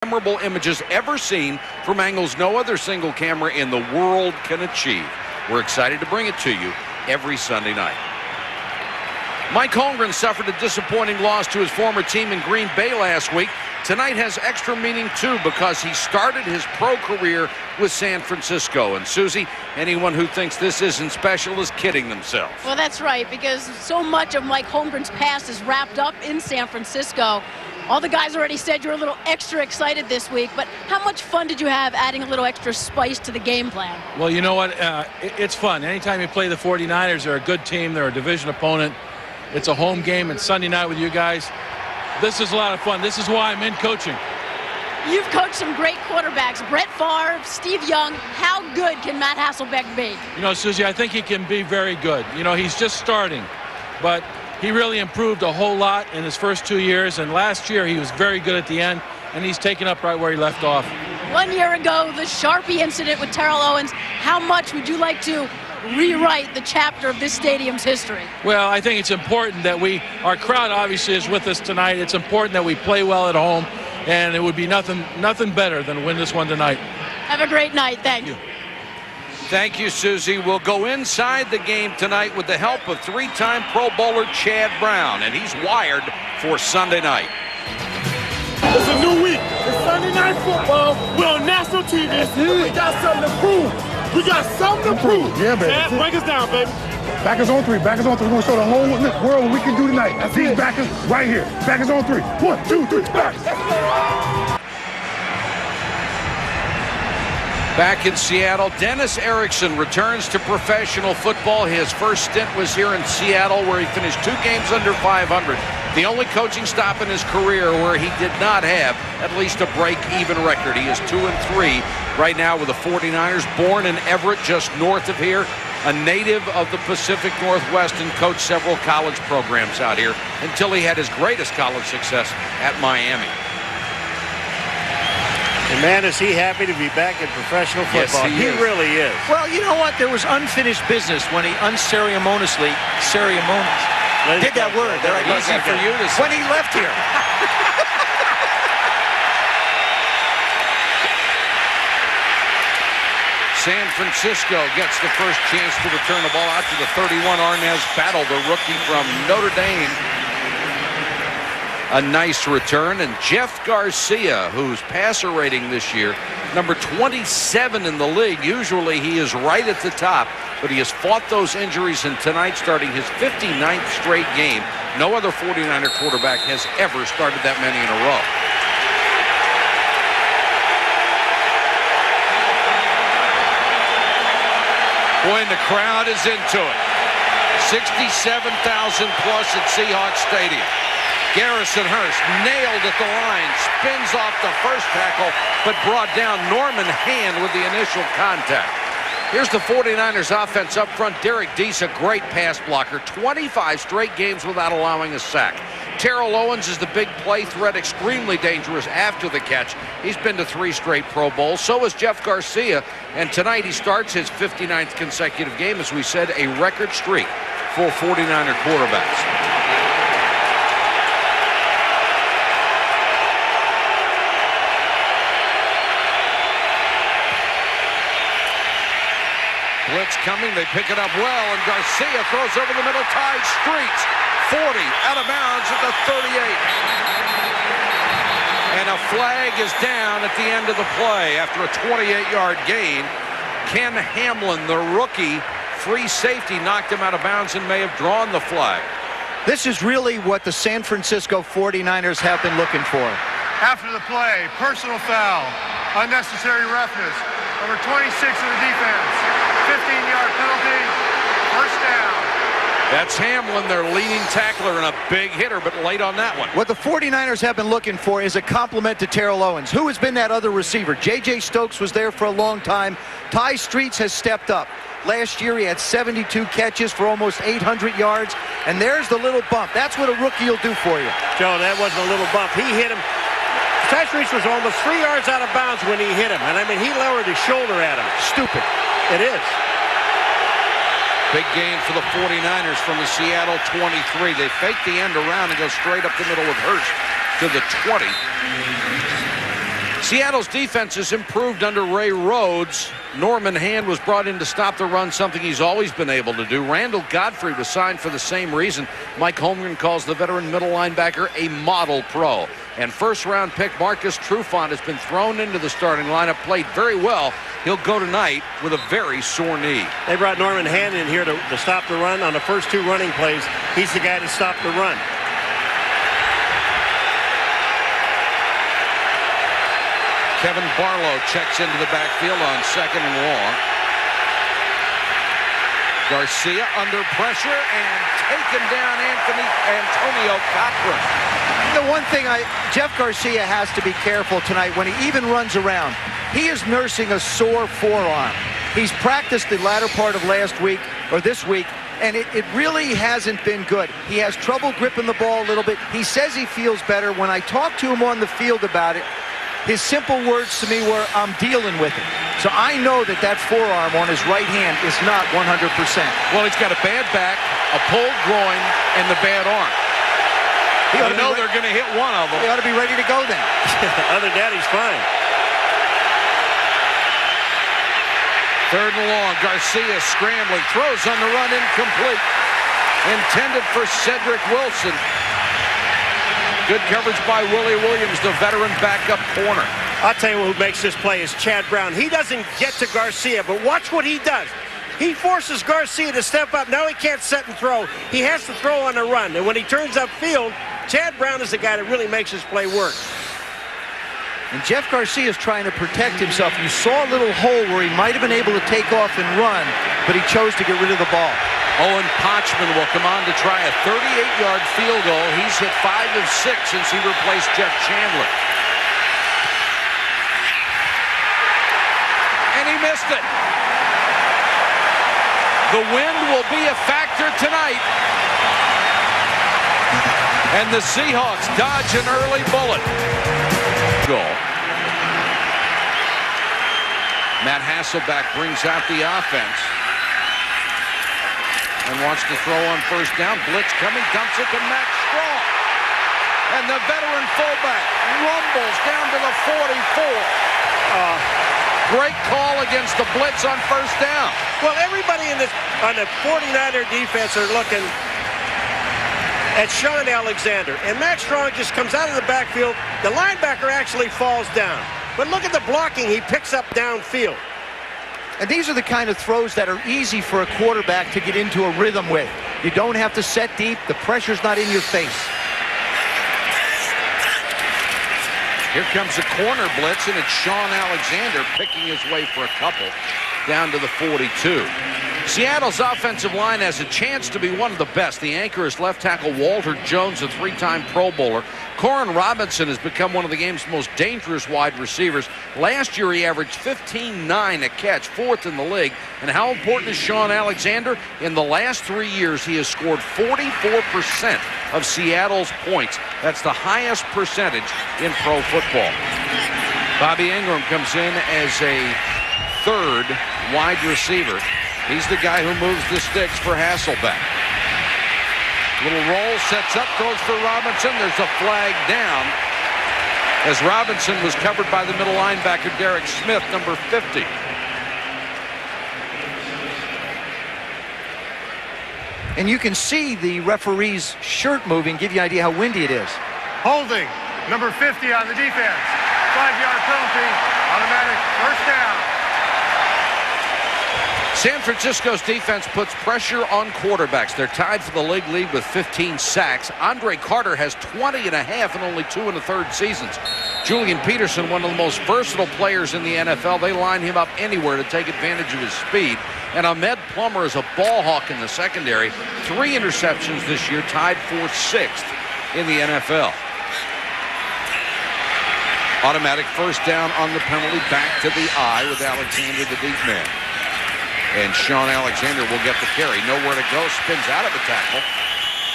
memorable images ever seen from angles no other single camera in the world can achieve. We're excited to bring it to you every Sunday night. Mike Holmgren suffered a disappointing loss to his former team in Green Bay last week. Tonight has extra meaning, too, because he started his pro career with San Francisco. And, Susie, anyone who thinks this isn't special is kidding themselves. Well, that's right, because so much of Mike Holmgren's past is wrapped up in San Francisco. All the guys already said you're a little extra excited this week, but how much fun did you have adding a little extra spice to the game plan? Well, you know what? It's fun. Anytime you play the 49ers, they're a good team. They're a division opponent. It's a home game, and Sunday night with you guys, this is a lot of fun. This is why I'm in coaching. You've coached some great quarterbacks. Brett Favre, Steve Young. How good can Matt Hasselback be? You know, Susie, I think he can be very good. You know, he's just starting, but he really improved a whole lot in his first 2 years, and last year he was very good at the end, and he's taken up right where he left off. 1 year ago, the Sharpie incident with Terrell Owens. How much would you like to rewrite the chapter of this stadium's history? Well, I think it's important that our crowd obviously is with us tonight. It's important that we play well at home, and it would be nothing better than to win this one tonight. Have a great night. Thank you. Thank you, Susie. We'll go inside the game tonight with the help of three-time Pro Bowler Chad Brown, and he's wired for Sunday night. It's a new week. It's Sunday Night Football. We're on national TV. We got something to prove. We got something to prove. Yeah, baby. Chad, break us down, baby. Backers on three. Backers on three. We're going to show the whole world what we can do tonight. That's these backers right here. Backers on three. 1, 2, 3, back. Back in Seattle, Dennis Erickson returns to professional football. His first stint was here in Seattle, where he finished 2 games under 500. The only coaching stop in his career where he did not have at least a break-even record. He is 2-3 right now with the 49ers. Born in Everett, just north of here. A native of the Pacific Northwest and coached several college programs out here until he had his greatest college success at Miami. And man, is he happy to be back in professional football. Yes, he really is. Well, you know what? There was unfinished business when he unceremoniously did that word. There I go. Easy for you to say. When he left here. San Francisco gets the first chance to return the ball out to the 31. Arnaz Battle, the rookie from Notre Dame. A nice return. And Jeff Garcia, whose passer rating this year, number 27 in the league. Usually he is right at the top, but he has fought those injuries, and tonight starting his 59th straight game. No other 49er quarterback has ever started that many in a row. Boy, and the crowd is into it. 67,000 plus at Seahawks Stadium. Garrison Hurst nailed at the line, spins off the first tackle, but brought down Norman Hand with the initial contact. Here's the 49ers offense up front. Derek Deese, a great pass blocker. 25 straight games without allowing a sack. Terrell Owens is the big play threat, extremely dangerous after the catch. He's been to 3 straight Pro Bowls. So is Jeff Garcia. And tonight he starts his 59th consecutive game, as we said, a record streak for 49er quarterbacks. Blitz coming, they pick it up well, and Garcia throws over the middle, ties Streets. 40, out of bounds at the 38. And a flag is down at the end of the play after a 28-yard gain. Ken Hamlin, the rookie, free safety, knocked him out of bounds and may have drawn the flag. This is really what the San Francisco 49ers have been looking for. After the play, personal foul, unnecessary roughness, number 26 of the defense, 15-yard penalty, first down. That's Hamlin, their leading tackler and a big hitter, but late on that one. What the 49ers have been looking for is a compliment to Terrell Owens. Who has been that other receiver? J.J. Stokes was there for a long time. Ty Streets has stepped up. Last year he had 72 catches for almost 800 yards, and there's the little bump. That's what a rookie will do for you. Joe, that wasn't a little bump. He hit him. Ty Streets was almost 3 yards out of bounds when he hit him, and I mean, he lowered his shoulder at him. Stupid. It is. Big gain for the 49ers from the Seattle 23. They fake the end around and go straight up the middle with Hurst to the 20. Seattle's defense has improved under Ray Rhodes. Norman Hand was brought in to stop the run, something he's always been able to do. Randall Godfrey was signed for the same reason. Mike Holmgren calls the veteran middle linebacker a model pro. And first-round pick Marcus Trufant has been thrown into the starting lineup, played very well. He'll go tonight with a very sore knee. They brought Norman Hand in here to stop the run on the first 2 running plays. He's the guy to stop the run. Kevin Barlow checks into the backfield on 2nd and long. Garcia under pressure and taken down Antonio Cochran. The one thing Jeff Garcia has to be careful tonight when he even runs around. He is nursing a sore forearm. He's practiced the latter part of last week or this week, and it really hasn't been good. He has trouble gripping the ball a little bit. He says he feels better. When I talked to him on the field about it, his simple words to me were, "I'm dealing with it." So I know that forearm on his right hand is not 100%. Well, he's got a bad back, a pulled groin, and the bad arm. You know they're going to hit one of them. He ought to be ready to go then. Other than that, he's fine. 3rd and long. Garcia scrambling, throws on the run, incomplete. Intended for Cedric Wilson. Good coverage by Willie Williams, the veteran backup corner. I'll tell you who makes this play is Chad Brown. He doesn't get to Garcia, but watch what he does. He forces Garcia to step up. Now he can't set and throw. He has to throw on the run. And when he turns upfield, Chad Brown is the guy that really makes this play work. And Jeff Garcia is trying to protect himself. You saw a little hole where he might have been able to take off and run, but he chose to get rid of the ball. Owen Potchman will come on to try a 38-yard field goal. He's hit 5 of 6 since he replaced Jeff Chandler. And he missed it. The wind will be a factor tonight. And the Seahawks dodge an early bullet. Goal. Matt Hasselback brings out the offense and wants to throw on 1st down. Blitz coming, dumps it to Max Strong. And the veteran fullback rumbles down to the 44. Great call against the blitz on 1st down. Well, everybody on the 49er defense are looking at Sean Alexander. And Max Strong just comes out of the backfield. The linebacker actually falls down. But look at the blocking he picks up downfield. And these are the kind of throws that are easy for a quarterback to get into a rhythm with. You don't have to set deep. The pressure's not in your face. Here comes a corner blitz, and it's Sean Alexander picking his way for a couple down to the 42. Seattle's offensive line has a chance to be one of the best. The anchor is left tackle Walter Jones, a 3-time Pro Bowler. Corin Robinson has become one of the game's most dangerous wide receivers. Last year he averaged 15.9 a catch, 4th in the league. And how important is Sean Alexander? In the last 3 years he has scored 44% of Seattle's points. That's the highest percentage in pro football. Bobby Ingram comes in as a 3rd wide receiver. He's the guy who moves the sticks for Hasselback. Little roll, sets up, throws for Robinson. There's a flag down as Robinson was covered by the middle linebacker Derek Smith, number 50. And you can see the referee's shirt moving, give you an idea how windy it is. Holding, number 50 on the defense. 5-yard penalty, automatic 1st down. San Francisco's defense puts pressure on quarterbacks. They're tied for the league lead with 15 sacks. Andre Carter has 20.5 and only 2 1/3 seasons. Julian Peterson, one of the most versatile players in the NFL. They line him up anywhere to take advantage of his speed. And Ahmed Plummer is a ball hawk in the secondary. 3 interceptions this year, tied for 6th in the NFL. Automatic 1st down on the penalty, back to the eye with Alexander, the deep man. And Sean Alexander will get the carry. Nowhere to go, spins out of the tackle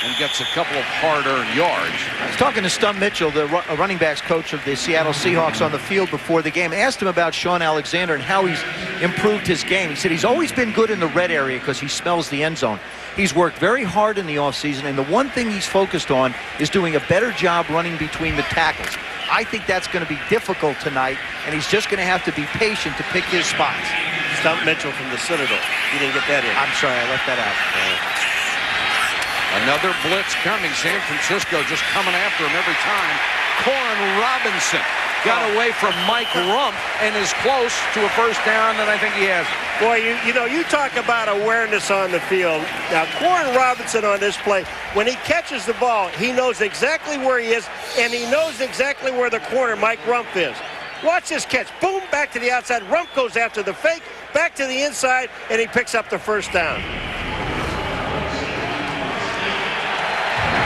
and gets a couple of hard-earned yards. I was talking to Stum Mitchell, the running backs coach of the Seattle Seahawks, on the field before the game. I asked him about Sean Alexander and how he's improved his game. He said he's always been good in the red area because he smells the end zone. He's worked very hard in the offseason, and the one thing he's focused on is doing a better job running between the tackles. I think that's going to be difficult tonight, and he's just going to have to be patient to pick his spots. Stump Mitchell from the Citadel. You didn't get that in. I'm sorry, I left that out. Another blitz coming. San Francisco just coming after him every time. Corin Robinson got away from Mike Rump and is close to a first down, and I think he has. Boy, you talk about awareness on the field. Now, Corin Robinson on this play, when he catches the ball, he knows exactly where he is, and he knows exactly where the corner, Mike Rump, is. Watch this catch. Boom, back to the outside. Rump goes after the fake, back to the inside, and he picks up the first down.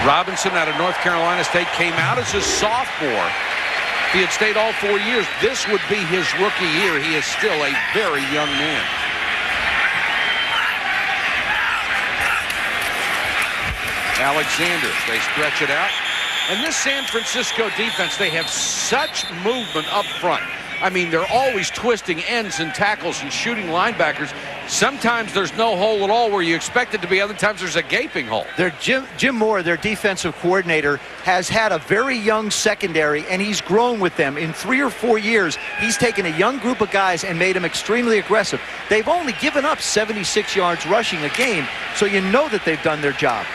Robinson out of North Carolina State came out as a sophomore. If he had stayed all 4 years, this would be his rookie year. He is still a very young man. Alexander, they stretch it out. And this San Francisco defense, they have such movement up front. I mean, they're always twisting ends and tackles and shooting linebackers. Sometimes there's no hole at all where you expect it to be. Other times there's a gaping hole. Jim Moore, their defensive coordinator, has had a very young secondary, and he's grown with them. In 3 or 4 years, he's taken a young group of guys and made them extremely aggressive. They've only given up 76 yards rushing a game, so you know that they've done their job.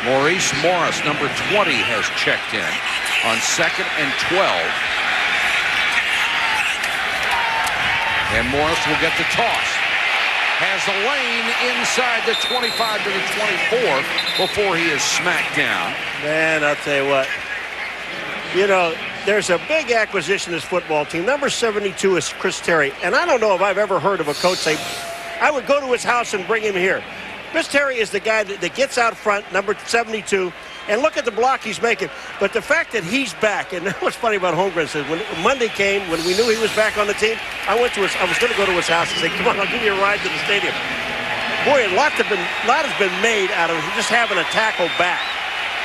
Maurice Morris, number 20, has checked in on 2nd and 12. And Morris will get the toss. Has a lane inside the 25 to the 24 before he is smacked down. Man, I'll tell you what. You know, there's a big acquisition this football team. Number 72 is Chris Terry. And I don't know if I've ever heard of a coach say, I would go to his house and bring him here. Chris Terry is the guy that gets out front, number 72, and look at the block he's making. But the fact that he's back, and what's funny about Holmgren is when Monday came, when we knew he was back on the team, I was going to go to his house and say, come on, I'll give you a ride to the stadium. Boy, a lot has been made out of just having a tackle back.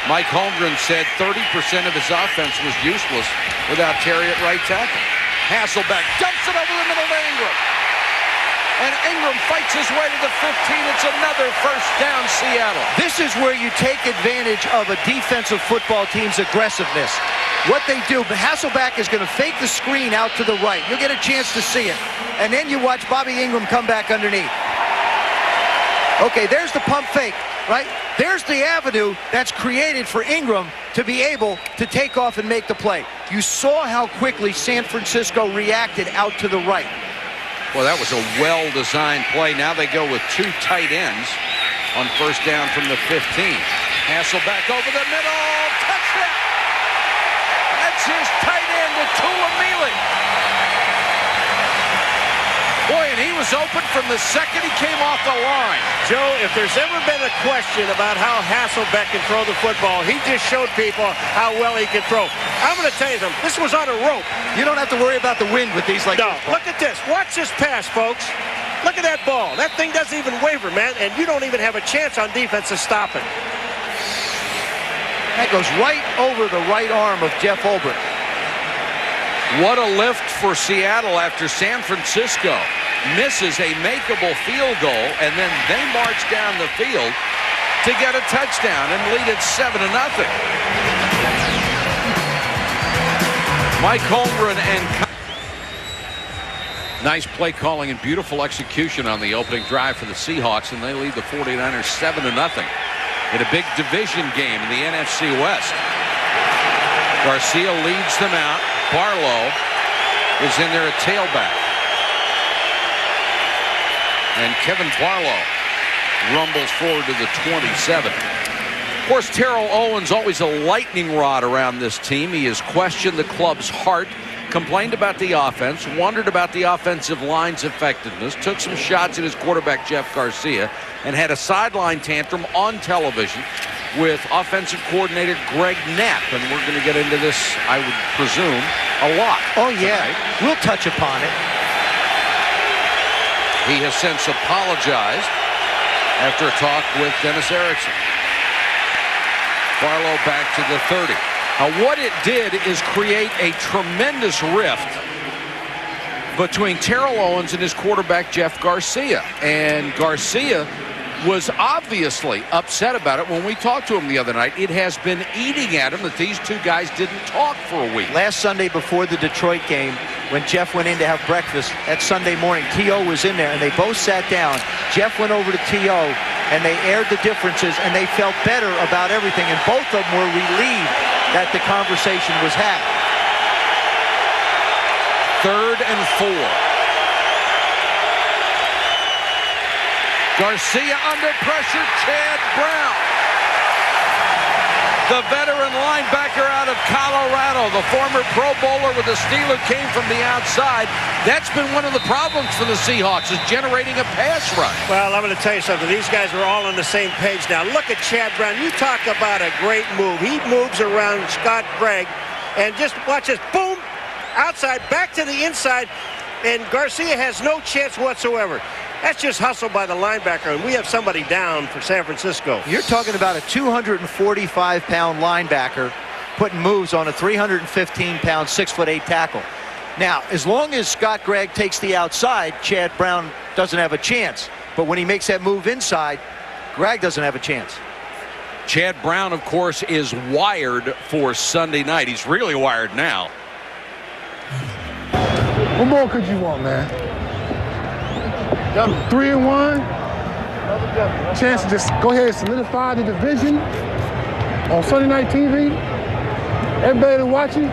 Mike Holmgren said 30% of his offense was useless without Terry at right tackle. Hasselback dumps it over the middle to Ingram. And Ingram fights his way to the 15. It's another first down, Seattle. This is where you take advantage of a defensive football team's aggressiveness. What they do, but Hasselback is going to fake the screen out to the right. You'll get a chance to see it. And then you watch Bobby Ingram come back underneath. Okay, there's the pump fake, right? There's the avenue that's created for Ingram to be able to take off and make the play. You saw how quickly San Francisco reacted out to the right. Well, that was a well-designed play. Now they go with 2 tight ends on first down from the 15. Hasselback over the middle. Touchdown! That's his tight end, Tulamili. Boy, and he was open from the second he came off the line. Joe, if there's ever been a question about how Hasselback can throw the football, he just showed people how well he can throw. I'm going to tell you something. This was on a rope. You don't have to worry about the wind with these like no, this. Look at this. Watch this pass, folks. Look at that ball. That thing doesn't even waver, man, and you don't even have a chance on defense to stop it. That goes right over the right arm of Jeff Ulbrich. What a lift for Seattle after San Francisco misses a makeable field goal, and then they march down the field to get a touchdown and lead it 7-0. Mike Holmgren and nice play calling and beautiful execution on the opening drive for the Seahawks, and they lead the 49ers 7-0 in a big division game in the NFC West. Garcia leads them out. Barlow is in there at tailback. And Kevin Barlow rumbles forward to the 27. Of course, Terrell Owens always a lightning rod around this team. He has questioned the club's heart, complained about the offense, wondered about the offensive line's effectiveness, took some shots at his quarterback, Jeff Garcia, and had a sideline tantrum on television with offensive coordinator Greg Knapp. And we're going to get into this, I would presume, a lot. Oh, yeah. Tonight. We'll touch upon it. He has since apologized after a talk with Dennis Erickson. Barlow back to the 30. Now, what it did is create a tremendous rift between Terrell Owens and his quarterback, Jeff Garcia. And Garcia was obviously upset about it when we talked to him the other night. It has been eating at him that these two guys didn't talk for a week. Last Sunday before the Detroit game, when Jeff went in to have breakfast that Sunday morning, T.O. was in there, and they both sat down. Jeff went over to T.O., and they aired the differences, and they felt better about everything, and both of them were relieved that the conversation was had. 3rd and 4. Garcia under pressure, Chad Brown. The veteran linebacker out of Colorado, the former Pro Bowler with the Steelers, came from the outside. That's been one of the problems for the Seahawks, is generating a pass rush. Well, I'm going to tell you something. These guys are all on the same page now. Look at Chad Brown. You talk about a great move. He moves around Scott Gregg, and just watch this. Boom! Outside, back to the inside, and Garcia has no chance whatsoever. That's just hustle by the linebacker, and we have somebody down for San Francisco. You're talking about a 245-pound linebacker putting moves on a 315-pound, 6'8" tackle. Now, as long as Scott Gregg takes the outside, Chad Brown doesn't have a chance. But when he makes that move inside, Gregg doesn't have a chance. Chad Brown, of course, is wired for Sunday night. He's really wired now. What more could you want, man? 3-1. Chance to just go ahead and solidify the division on Sunday night TV. Everybody watching.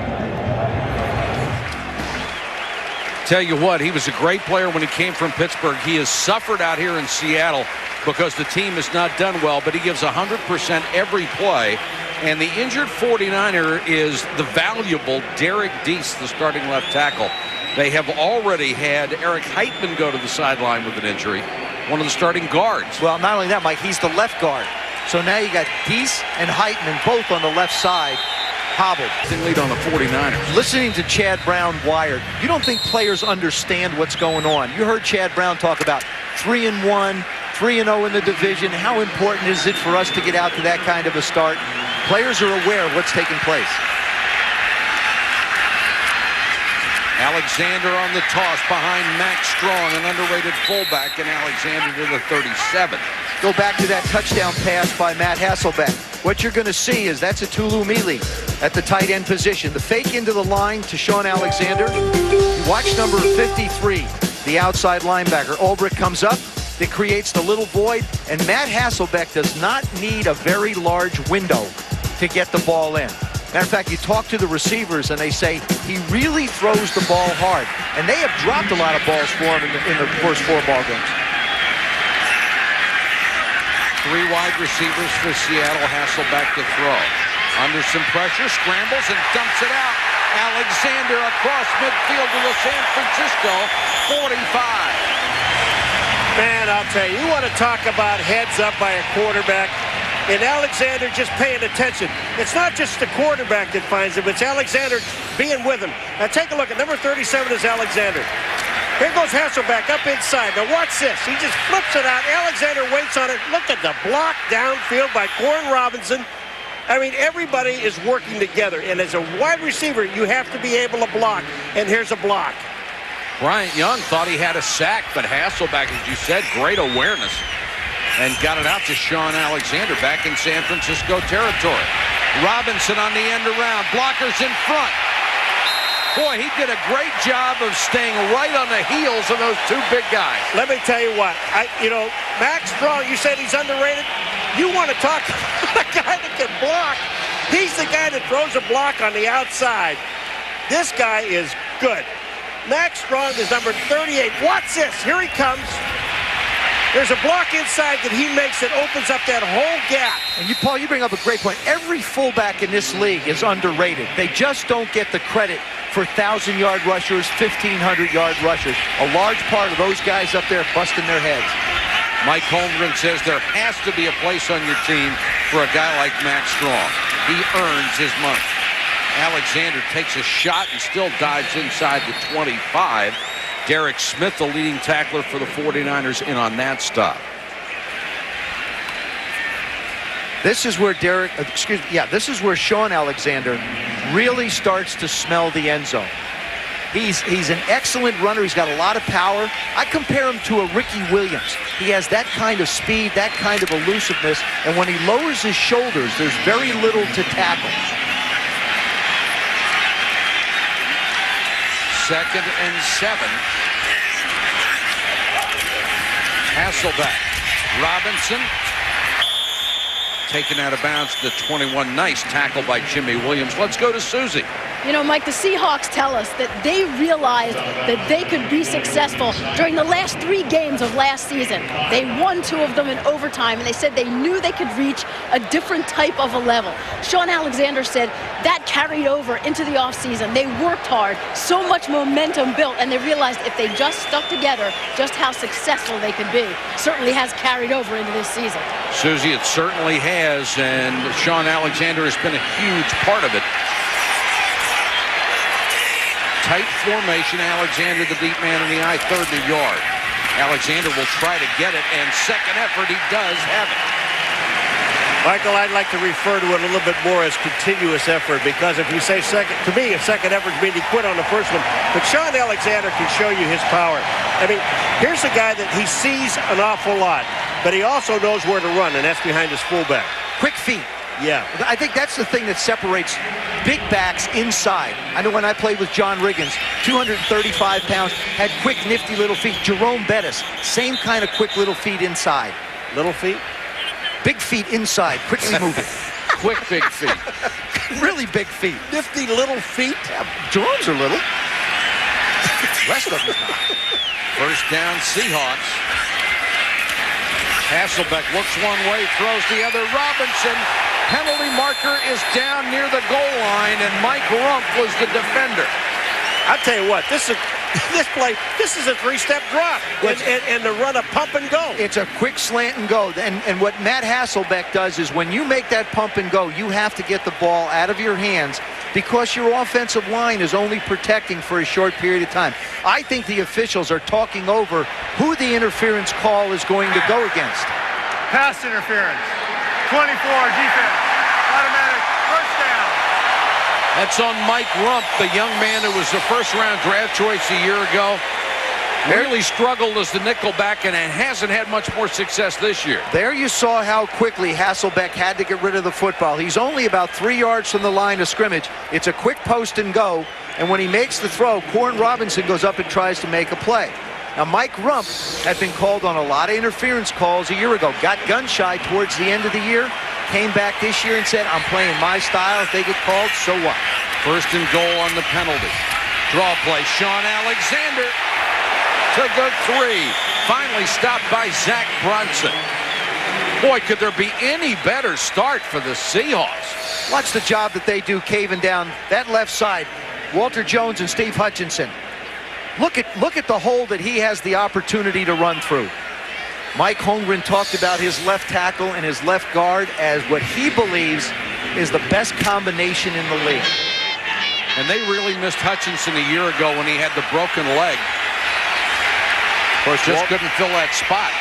Tell you what, he was a great player when he came from Pittsburgh. He has suffered out here in Seattle because the team has not done well, but he gives 100% every play. And the injured 49er is the valuable Derek Deese, the starting left tackle. They have already had Eric Heitman go to the sideline with an injury, one of the starting guards. Well, not only that, Mike, he's the left guard. So now you got Deese and Heitman both on the left side, hobbled. Lead on the 49ers. Listening to Chad Brown wired, you don't think players understand what's going on. You heard Chad Brown talk about 3-1, 3-0 in the division. How important is it for us to get out to that kind of a start? Players are aware of what's taking place. Alexander on the toss behind Max Strong, an underrated fullback, and Alexander to the 37. Go back to that touchdown pass by Matt Hasselback. What you're going to see is that's a Tulu Mili at the tight end position. The fake into the line to Sean Alexander. You watch number 53, the outside linebacker. Ulbrich comes up. It creates the little void, and Matt Hasselback does not need a very large window to get the ball in. Matter of fact, you talk to the receivers, and they say he really throws the ball hard. And they have dropped a lot of balls for him in the first 4 ball games. 3 wide receivers for Seattle. Hasselback to throw. Under some pressure, scrambles and dumps it out. Alexander across midfield to the San Francisco 45. Man, I'll tell you, you want to talk about heads up by a quarterback. And Alexander just paying attention. It's not just the quarterback that finds him, it's Alexander being with him. Now take a look at number 37 is Alexander. Here goes Hasselback up inside. Now watch this. He just flips it out. Alexander waits on it. Look at the block downfield by Corn Robinson. I mean, everybody is working together. And as a wide receiver, you have to be able to block. And here's a block. Bryant Young thought he had a sack, but Hasselback, as you said, great awareness. And got it out to Sean Alexander back in San Francisco territory. Robinson on the end around. Blockers in front. Boy, he did a great job of staying right on the heels of those 2 big guys. Let me tell you what. Max Strong, you said he's underrated. You want to talk about a guy that can block. He's the guy that throws a block on the outside. This guy is good. Max Strong is number 38. Watch this. Here he comes. There's a block inside that he makes that opens up that whole gap. And Paul, you bring up a great point. Every fullback in this league is underrated. They just don't get the credit for 1,000-yard rushers, 1,500-yard rushers. A large part of those guys up there busting their heads. Mike Holmgren says there has to be a place on your team for a guy like Max Strong. He earns his money. Alexander takes a shot and still dives inside the 25. Derek Smith, the leading tackler for the 49ers, in on that stop. This is where this is where Sean Alexander really starts to smell the end zone. He's an excellent runner. He's got a lot of power. I compare him to a Ricky Williams. He has that kind of speed, that kind of elusiveness, and when he lowers his shoulders, there's very little to tackle. 2nd and 7. Hasselback. Robinson. Taken out of bounds to the 21. Nice tackle by Jimmy Williams. Let's go to Susie. You know, Mike, the Seahawks tell us that they realized that they could be successful during the last 3 games of last season. They won 2 of them in overtime, and they said they knew they could reach a different type of a level. Sean Alexander said that carried over into the offseason. They worked hard, so much momentum built, and they realized if they just stuck together, just how successful they could be. Certainly has carried over into this season. Susie, it certainly has, and Sean Alexander has been a huge part of it. Tight formation. Alexander, the deep man in the eye, 3rd and yard. Alexander will try to get it, and second effort, he does have it. Michael, I'd like to refer to it a little bit more as continuous effort, because if you say second, to me, a second effort means he quit on the first one. But Sean Alexander can show you his power. I mean, here's a guy that he sees an awful lot, but he also knows where to run, and that's behind his fullback. Quick feet. Yeah. I think that's the thing that separates big backs inside. I know when I played with John Riggins, 235 pounds, had quick, nifty little feet. Jerome Bettis, same kind of quick little feet inside. Little feet? Big feet inside, quickly moving. Quick, big feet. Really big feet. Nifty little feet? Yeah, Jerome's are little. Rest of them not. First down, Seahawks. Hasselback looks one way, throws the other. Robinson. Penalty marker is down near the goal line, and Mike Rump was the defender. I'll tell you what, this is a 3-step drop, and the run a pump and go. It's a quick slant and go. And what Matt Hasselback does is when you make that pump and go, you have to get the ball out of your hands because your offensive line is only protecting for a short period of time. I think the officials are talking over who the interference call is going to go against. Pass interference. 24, defense. Automatic first down. That's on Mike Rump, the young man who was the first-round draft choice a year ago. Really struggled as the nickelback and hasn't had much more success this year. There you saw how quickly Hasselback had to get rid of the football. He's only about 3 yards from the line of scrimmage. It's a quick post and go, and when he makes the throw, Corn Robinson goes up and tries to make a play. Now, Mike Rump had been called on a lot of interference calls a year ago, got gun-shy towards the end of the year, came back this year and said, I'm playing my style. If they get called, so what? First and goal on the penalty. Draw play, Sean Alexander to the 3. Finally stopped by Zach Brunson. Boy, could there be any better start for the Seahawks. Watch the job that they do caving down that left side. Walter Jones and Steve Hutchinson. Look at the hole that he has the opportunity to run through. Mike Holmgren talked about his left tackle and his left guard as what he believes is the best combination in the league. And they really missed Hutchinson a year ago when he had the broken leg. Of course, just couldn't fill that spot.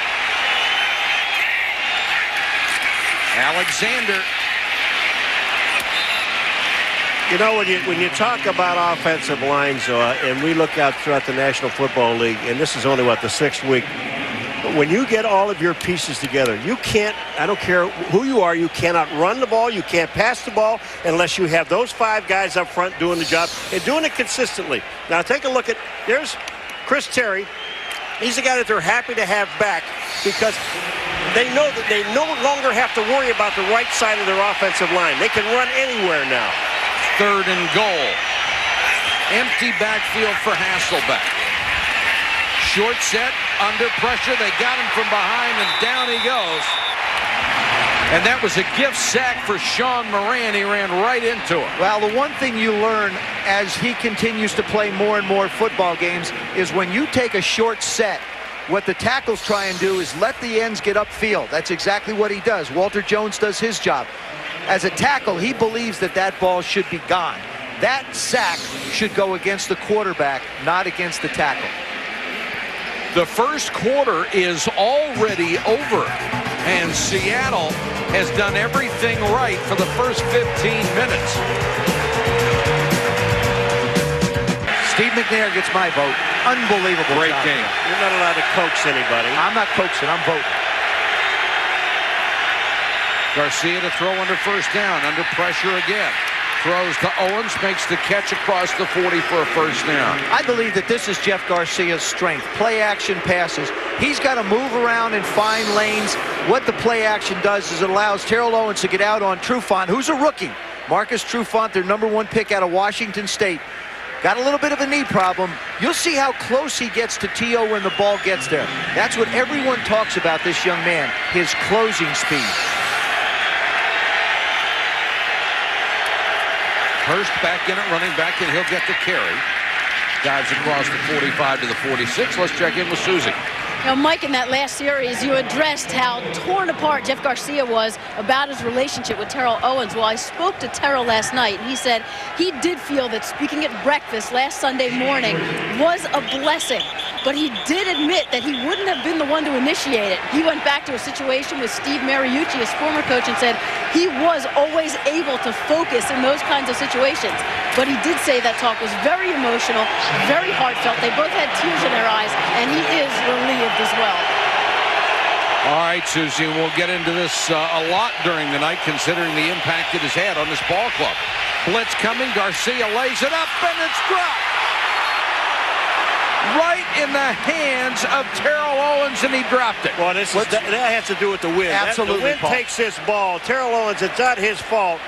Alexander. You know, when you talk about offensive lines, and we look out throughout the National Football League, and this is only, what, the 6th week, when you get all of your pieces together, you can't, I don't care who you are, you cannot run the ball, you can't pass the ball unless you have those 5 guys up front doing the job and doing it consistently. Now, take a look at, there's Chris Terry. He's a guy that they're happy to have back because they know that they no longer have to worry about the right side of their offensive line. They can run anywhere now. 3rd and goal. Empty backfield for Hasselback. Short set, under pressure. They got him from behind, and down he goes. And that was a gift sack for Sean Moran. He ran right into him. Well, the one thing you learn as he continues to play more and more football games is when you take a short set, what the tackles try and do is let the ends get upfield. That's exactly what he does. Walter Jones does his job. As a tackle, he believes that that ball should be gone. That sack should go against the quarterback, not against the tackle. The first quarter is already over, and Seattle has done everything right for the first 15 minutes. Steve McNair gets my vote. Unbelievable. Great job. game. You're not allowed to coax anybody. I'm not coaxing, I'm voting. Garcia to throw under first down, under pressure again. Throws to Owens, makes the catch across the 40 for a first down. I believe that this is Jeff Garcia's strength. Play action passes. He's got to move around and find lanes. What the play action does is it allows Terrell Owens to get out on Trufant, who's a rookie. Marcus Trufant, their #1 pick out of Washington State. Got a little bit of a knee problem. You'll see how close he gets to T.O. when the ball gets there. That's what everyone talks about this young man, his closing speed. Hurst back in it, running back, and he'll get the carry. Dives across the 45 to the 46. Let's check in with Susie. Now, Mike, in that last series, you addressed how torn apart Jeff Garcia was about his relationship with Terrell Owens. Well, I spoke to Terrell last night, and he said he did feel that speaking at breakfast last Sunday morning was a blessing. But he did admit that he wouldn't have been the one to initiate it. He went back to a situation with Steve Mariucci, his former coach, and said he was always able to focus in those kinds of situations. But he did say that talk was very emotional, very heartfelt. They both had tears in their eyes, and he is relieved as well. All right, Susie, we'll get into this a lot during the night, considering the impact it has had on this ball club. Blitz coming, Garcia lays it up, and it's dropped. Right in the hands of Terrell Owens, and he dropped it. Well, that has to do with the wind. Absolutely, the wind Paul. takes this ball. Terrell Owens, it's not his fault.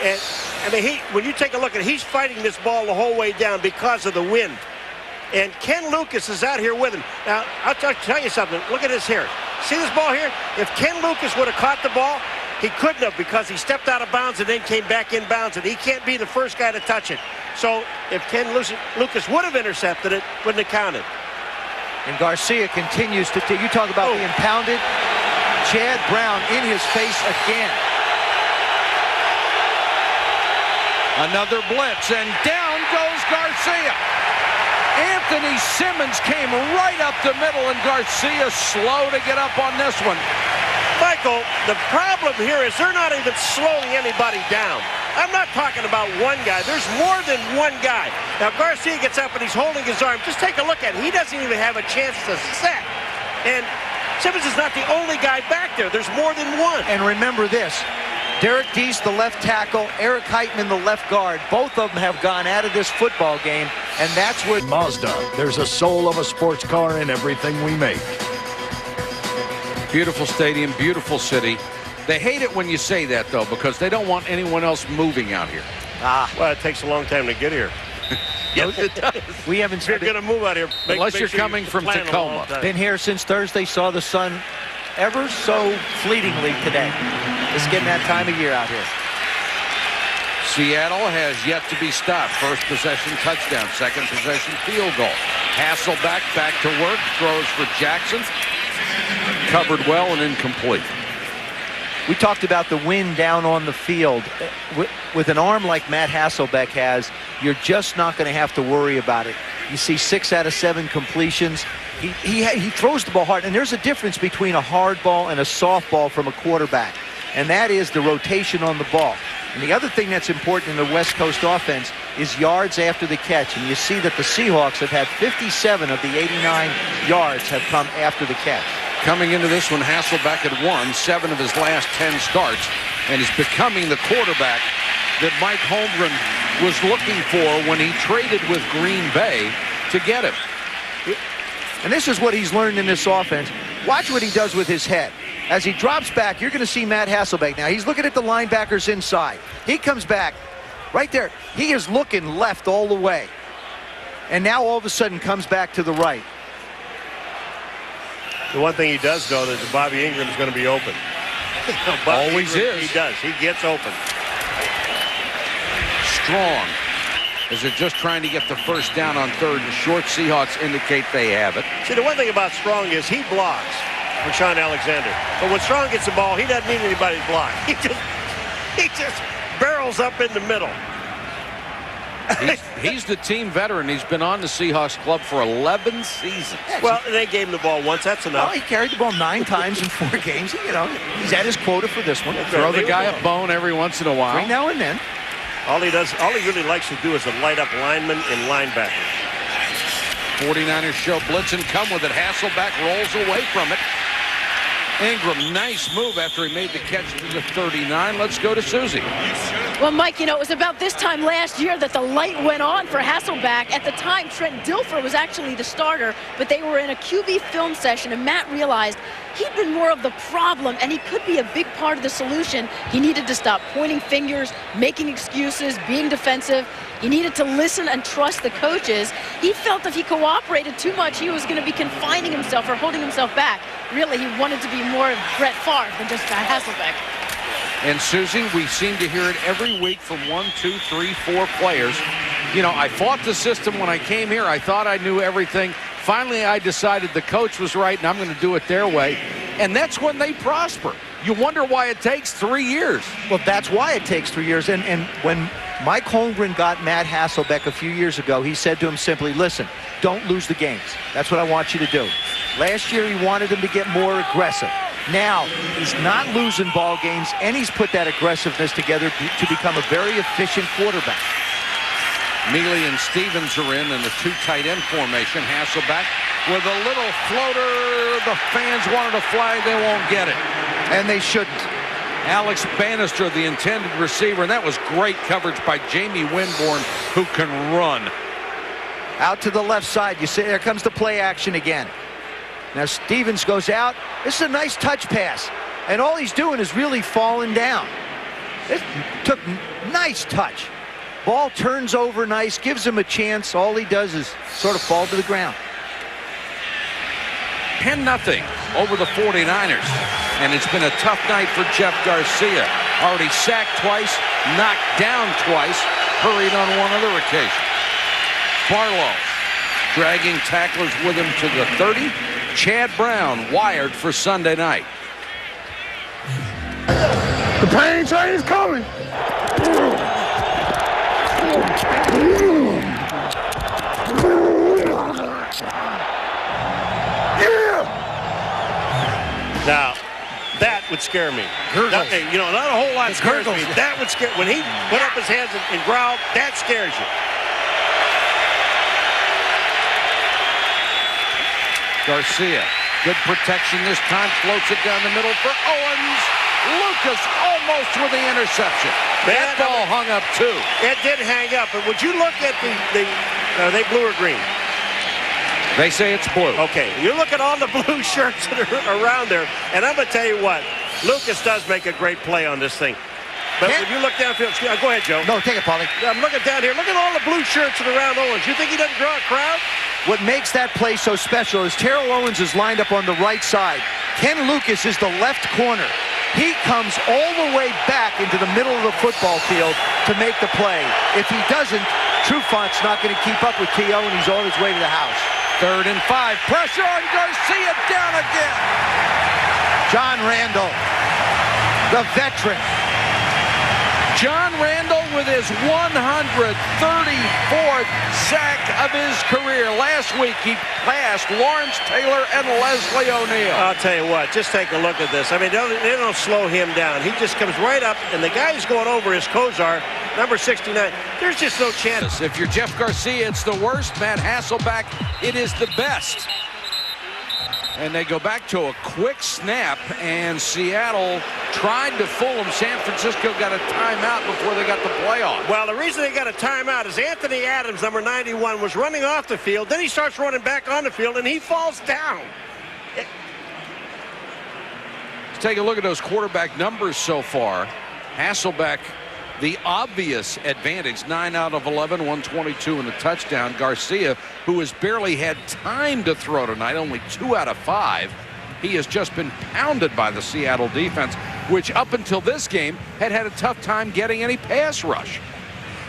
And I mean, when you take a look at it, he's fighting this ball the whole way down because of the wind. And Ken Lucas is out here with him. Now, I'll tell you something. Look at this here. See this ball here? If Ken Lucas would have caught the ball, he couldn't have, because he stepped out of bounds and then came back in bounds, and he can't be the first guy to touch it. So if Ken Lucas would have intercepted it, wouldn't have counted. And Garcia continues to, you talk about being pounded. Chad Brown in his face again. Another blitz, and down goes Garcia. Anthony Simmons came right up the middle, and Garcia slow to get up on this one. Michael, the problem here is they're not even slowing anybody down. I'm not talking about one guy. There's more than one guy. Now, Garcia gets up and he's holding his arm. Just take a look at it. He doesn't even have a chance to set. And Simmons is not the only guy back there. There's more than one. And remember this. Derek Deese, the left tackle, Eric Heitman, the left guard. Both of them have gone out of this football game, and that's where Mazda. There's a soul of a sports car in everything we make. Beautiful stadium, beautiful city. They hate it when you say that, though, because they don't want anyone else moving out here. Well, it takes a long time to get here. Yes, it does. we haven't If you're going to move out here, Unless you're coming from Tacoma. been here since Thursday, saw the sun ever so fleetingly today. It's getting that time of year out here. Seattle has yet to be stopped. First possession touchdown, second possession field goal. Hasselback back to work, throws for Jackson. Covered well and incomplete. We talked about the wind down on the field. With an arm like Matt Hasselback has, you're just not going to have to worry about it. You see 6 out of 7 completions. He throws the ball hard, and there's a difference between a hard ball and a soft ball from a quarterback, and that is the rotation on the ball. And the other thing that's important in the West Coast offense is yards after the catch, and you see that the Seahawks have had 57 of the 89 yards have come after the catch. Coming into this one, Hasselback had won 7 of his last 10 starts and is becoming the quarterback that Mike Holmgren was looking for when he traded with Green Bay to get him. And this is what he's learned in this offense. Watch what he does with his head. As he drops back, you're going to see Matt Hasselback. Now, he's looking at the linebackers inside. He comes back right there. He is looking left all the way. And now all of a sudden comes back to the right. The one thing he does know is that Bobby Ingram is going to be open. Always Ingram, is. He does. He gets open. Strong. As they're just trying to get the first down on third and short. Seahawks indicate they have it. See, the one thing about Strong is he blocks for Sean Alexander. But when Strong gets the ball, he doesn't need anybody's block. He just barrels up in the middle. He's the team veteran. He's been on the Seahawks club for 11 seasons. Well, they gave him the ball once. That's enough. Well, he carried the ball 9 times in 4 games. You know, he's at his quota for this one. Throw the guy a bone every once in a while. Every now and then. All he really likes to do is to light up linemen and linebackers. 49ers show blitz and come with it. Hasselback rolls away from it. Ingram, nice move after he made the catch to the 39. Let's go to Susie. Well, Mike, you know, it was about this time last year that the light went on for Hasselback. At the time, Trent Dilfer was actually the starter, but they were in a QB film session, and Matt realized he'd been more of the problem, and he could be a big part of the solution. He needed to stop pointing fingers, making excuses, being defensive. He needed to listen and trust the coaches. He felt if he cooperated too much, he was going to be confining himself or holding himself back. Really, he wanted to be more Brett Favre than just Hasselback. And Susie, we seem to hear it every week from 1, 2, 3, 4 players. You know, I fought the system when I came here. I thought I knew everything. Finally, I decided the coach was right, and I'm going to do it their way. And that's when they prosper. You wonder why it takes 3 years. Well, that's why it takes 3 years. And when Mike Holmgren got Matt Hasselback a few years ago, he said to him simply, listen, don't lose the games. That's what I want you to do. Last year, he wanted him to get more aggressive. Now, he's not losing ball games, and he's put that aggressiveness together to become a very efficient quarterback. Mealy and Stevens are in the 2 tight end formation. Hasselback with a little floater. The fans wanted a flag. They won't get it. And they shouldn't. Alex Bannister, the intended receiver, and that was great coverage by Jamie Winborn, who can run. Out to the left side. You see, there comes the play action again. Now Stevens goes out. This is a nice touch pass. And all he's doing is really falling down. It took nice touch. Ball turns over nice, gives him a chance. All he does is sort of fall to the ground. 10-0 over the 49ers. And it's been a tough night for Jeff Garcia. Already sacked twice, knocked down twice, hurried on one other occasion. Barlow dragging tacklers with him to the 30. Chad Brown wired for Sunday night. The pain train is coming. Now, that would scare me. That, you know, not a whole lot scares me. That would scare. When he put up his hands and growled, that scares you. Garcia, good protection this time, floats it down the middle for Owens. Lucas almost with the interception. That ball hung up too. It did hang up, but would you look at are they blue or green? They say it's blue. Okay, you look at all the blue shirts that are around there, and I'm going to tell you what, Lucas does make a great play on this thing. But when you look downfield, go ahead, Joe. No, take it, Paulie. I'm looking down here. Look at all the blue shirts that are around Owens. You think he doesn't draw a crowd? What makes that play so special is Terrell Owens is lined up on the right side. Ken Lucas is the left corner. He comes all the way back into the middle of the football field to make the play. If he doesn't, Trufant's not going to keep up with T.O., and he's on his way to the house. 3rd and 5. Pressure on Garcia. Down again. John Randall, the veteran. John Randall with his 134th sack of his career. Last week he passed Lawrence Taylor and Leslie O'Neal. I'll tell you what, just take a look at this. I mean, they don't slow him down. He just comes right up, and the guy who's going over is Kozar, number 69. There's just no chance. If you're Jeff Garcia, it's the worst. Matt Hasselback, it is the best. And they go back to a quick snap, and Seattle tried to fool them. San Francisco got a timeout before they got the play on. Well, the reason they got a timeout is Anthony Adams, number 91, was running off the field. Then he starts running back on the field, and he falls down. Let's take a look at those quarterback numbers so far. Hasselback, the obvious advantage, 9 out of 11, 122 and a touchdown. Garcia, who has barely had time to throw tonight, only 2 out of 5. He has just been pounded by the Seattle defense, which up until this game had a tough time getting any pass rush.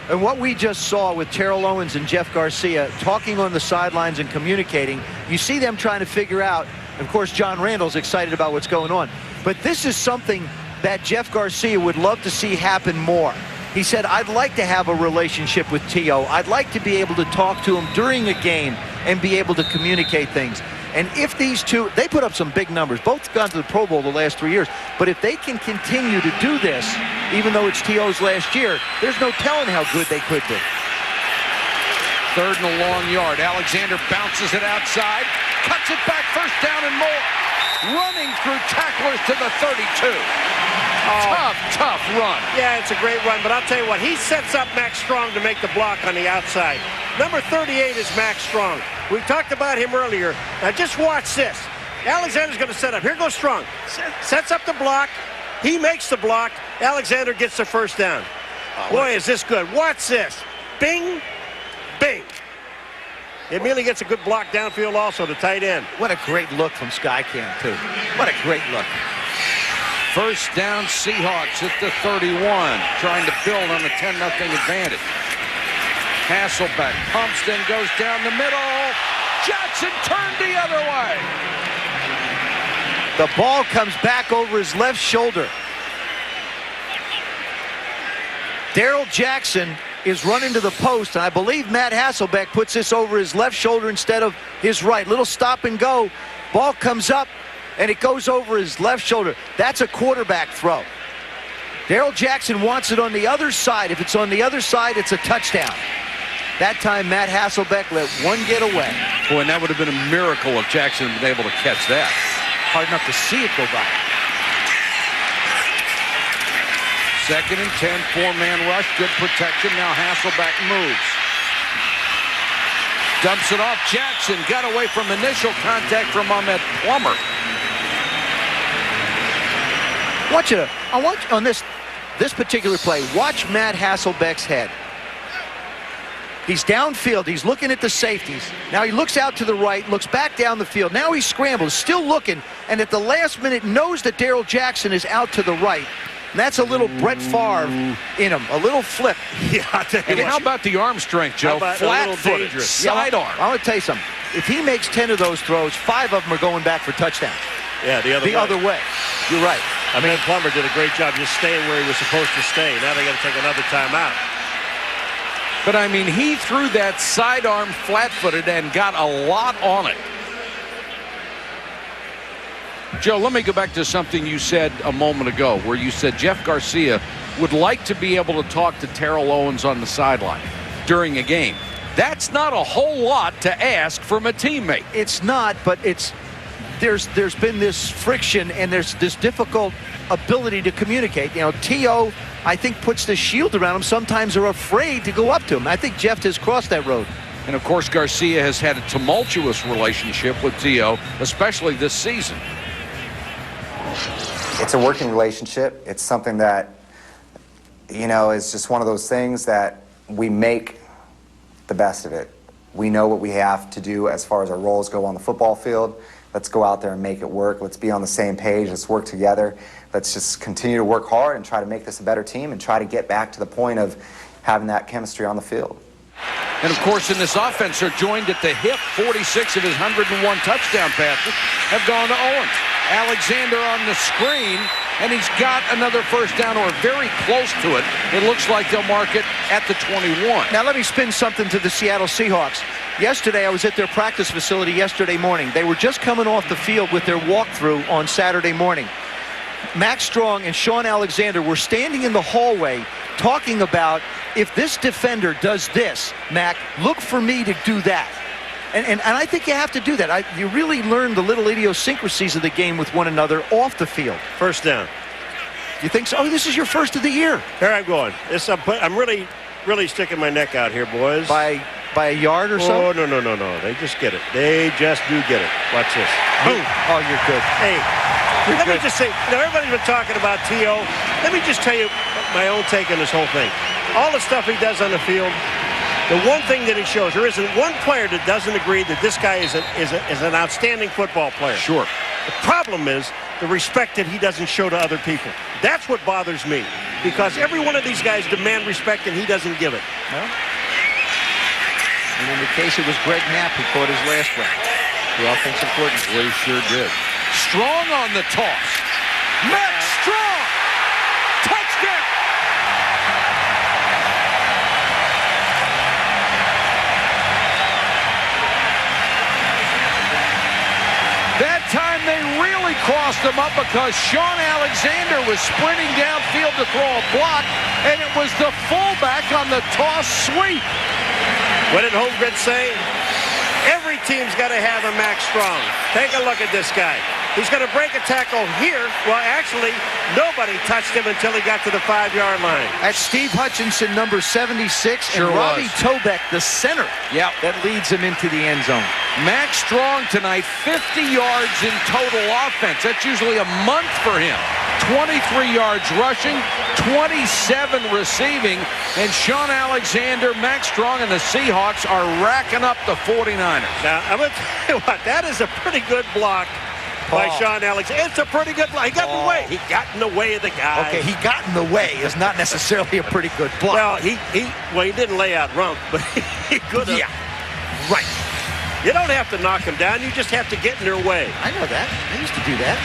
And what we just saw with Terrell Owens and Jeff Garcia talking on the sidelines and communicating, you see them trying to figure out, of course, John Randall's excited about what's going on. But this is something that Jeff Garcia would love to see happen more. He said, I'd like to have a relationship with T.O. I'd like to be able to talk to him during a game and be able to communicate things. And if these two, they put up some big numbers, both gone to the Pro Bowl the last 3 years, but if they can continue to do this, even though it's T.O.'s last year, there's no telling how good they could be. 3rd and a long yard. Alexander bounces it outside, cuts it back, 1st down and more. Running through tacklers to the 32. Tough run. Yeah, it's a great run, but I'll tell you what, he sets up Max Strong to make the block on the outside. Number 38 is Max Strong. We talked about him earlier. Now just watch this. Alexander's going to set up. Here goes Strong. Sets up the block. He makes the block. Alexander gets the 1st down. Boy, is this good. Watch this. Bing, bing. He immediately gets a good block downfield also to tight end. What a great look from Skycam, too. What a great look. 1st down, Seahawks at the 31, trying to build on a 10-0 advantage. Hasselback pumps, then goes down the middle. Jackson turned the other way. The ball comes back over his left shoulder. Darrell Jackson is running to the post, and I believe Matt Hasselback puts this over his left shoulder instead of his right. Little stop and go. Ball comes up, and it goes over his left shoulder. That's a quarterback throw. Darrell Jackson wants it on the other side. If it's on the other side, it's a touchdown. That time, Matt Hasselback let one get away. Boy, and that would have been a miracle if Jackson had been able to catch that. Hard enough to see it go by. 2nd and 10, 4-man rush, good protection. Now Hasselback moves. Dumps it off. Jackson got away from initial contact from Ahmed Plummer. I want on this particular play, watch Matt Hasselbeck's head. He's downfield. He's looking at the safeties. Now he looks out to the right, looks back down the field. Now he scrambles, still looking, and at the last minute knows that Darrell Jackson is out to the right. And that's a little Brett Favre in him, a little flip. Yeah, and how about the arm strength, Joe? Flat-footed, sidearm. I want to tell you something. If he makes 10 of those throws, 5 of them are going back for touchdowns. Yeah, the other way. You're right. I mean, Plummer did a great job just staying where he was supposed to stay. Now they got to take another timeout. But, I mean, he threw that sidearm flat-footed and got a lot on it. Joe, let me go back to something you said a moment ago where you said Jeff Garcia would like to be able to talk to Terrell Owens on the sideline during a game. That's not a whole lot to ask from a teammate. It's not, but there's been this friction and there's this difficult ability to communicate. You know, T.O., I think, puts the shield around him. Sometimes they're afraid to go up to him. I think Jeff has crossed that road. And, of course, Garcia has had a tumultuous relationship with T.O., especially this season. It's a working relationship. It's something that, you know, is just one of those things that we make the best of it. We know what we have to do as far as our roles go on the football field. Let's go out there and make it work. Let's be on the same page. Let's work together. Let's just continue to work hard and try to make this a better team and try to get back to the point of having that chemistry on the field. And, of course, in this offense, they're joined at the hip. 46 of his 101 touchdown passes have gone to Owens. Alexander on the screen, and he's got another first down or very close to it. It looks like they'll mark it at the 21. Now let me spin something to the Seattle Seahawks. Yesterday, I was at their practice facility yesterday morning. They were just coming off the field with their walkthrough on Saturday morning. Max Strong and Sean Alexander were standing in the hallway talking about, if this defender does this, Mac, look for me to do that. And I think you have to do that. You really learn the little idiosyncrasies of the game with one another off the field. First down. You think so? Oh, this is your first of the year. Here I'm going. I'm really sticking my neck out here, boys. By a yard or so? Oh, no. They just get it. They just do get it. Watch this. Boom. Oh, you're good. Hey, let me just say, you know, everybody's been talking about T.O. Let me just tell you my own take on this whole thing. All the stuff he does on the field, the one thing that he shows, there isn't one player that doesn't agree that this guy is an outstanding football player. Sure. The problem is the respect that he doesn't show to other people. That's what bothers me, because every one of these guys demand respect and he doesn't give it. Well, and in the case it was Greg Knapp who caught his last one. The offensive coordinator. Well, he sure did. Strong on the toss. Max Strong! Touchdown! That time they really crossed him up because Sean Alexander was sprinting downfield to throw a block, and it was the fullback on the toss sweep. What did Holmgren say? Every team's got to have a Max Strong. Take a look at this guy. He's going to break a tackle here. Well, actually, nobody touched him until he got to the 5-yard line. That's Steve Hutchinson, number 76, Sure and Robbie was. Tobeck, the center, that leads him into the end zone. Max Strong tonight, 50 yards in total offense. That's usually a month for him. 23 yards rushing, 27 receiving, and Sean Alexander, Max Strong, and the Seahawks are racking up the 49ers. Now, I'm going to tell you what, that is a pretty good block by Sean Alexander. It's a pretty good block. He got in the way. He got in the way of the guy. Okay, he got in the way is not necessarily a pretty good block. Well, he didn't lay out rump, but he could have. Yeah, right. You don't have to knock him down. You just have to get in their way. I know that. I used to do that.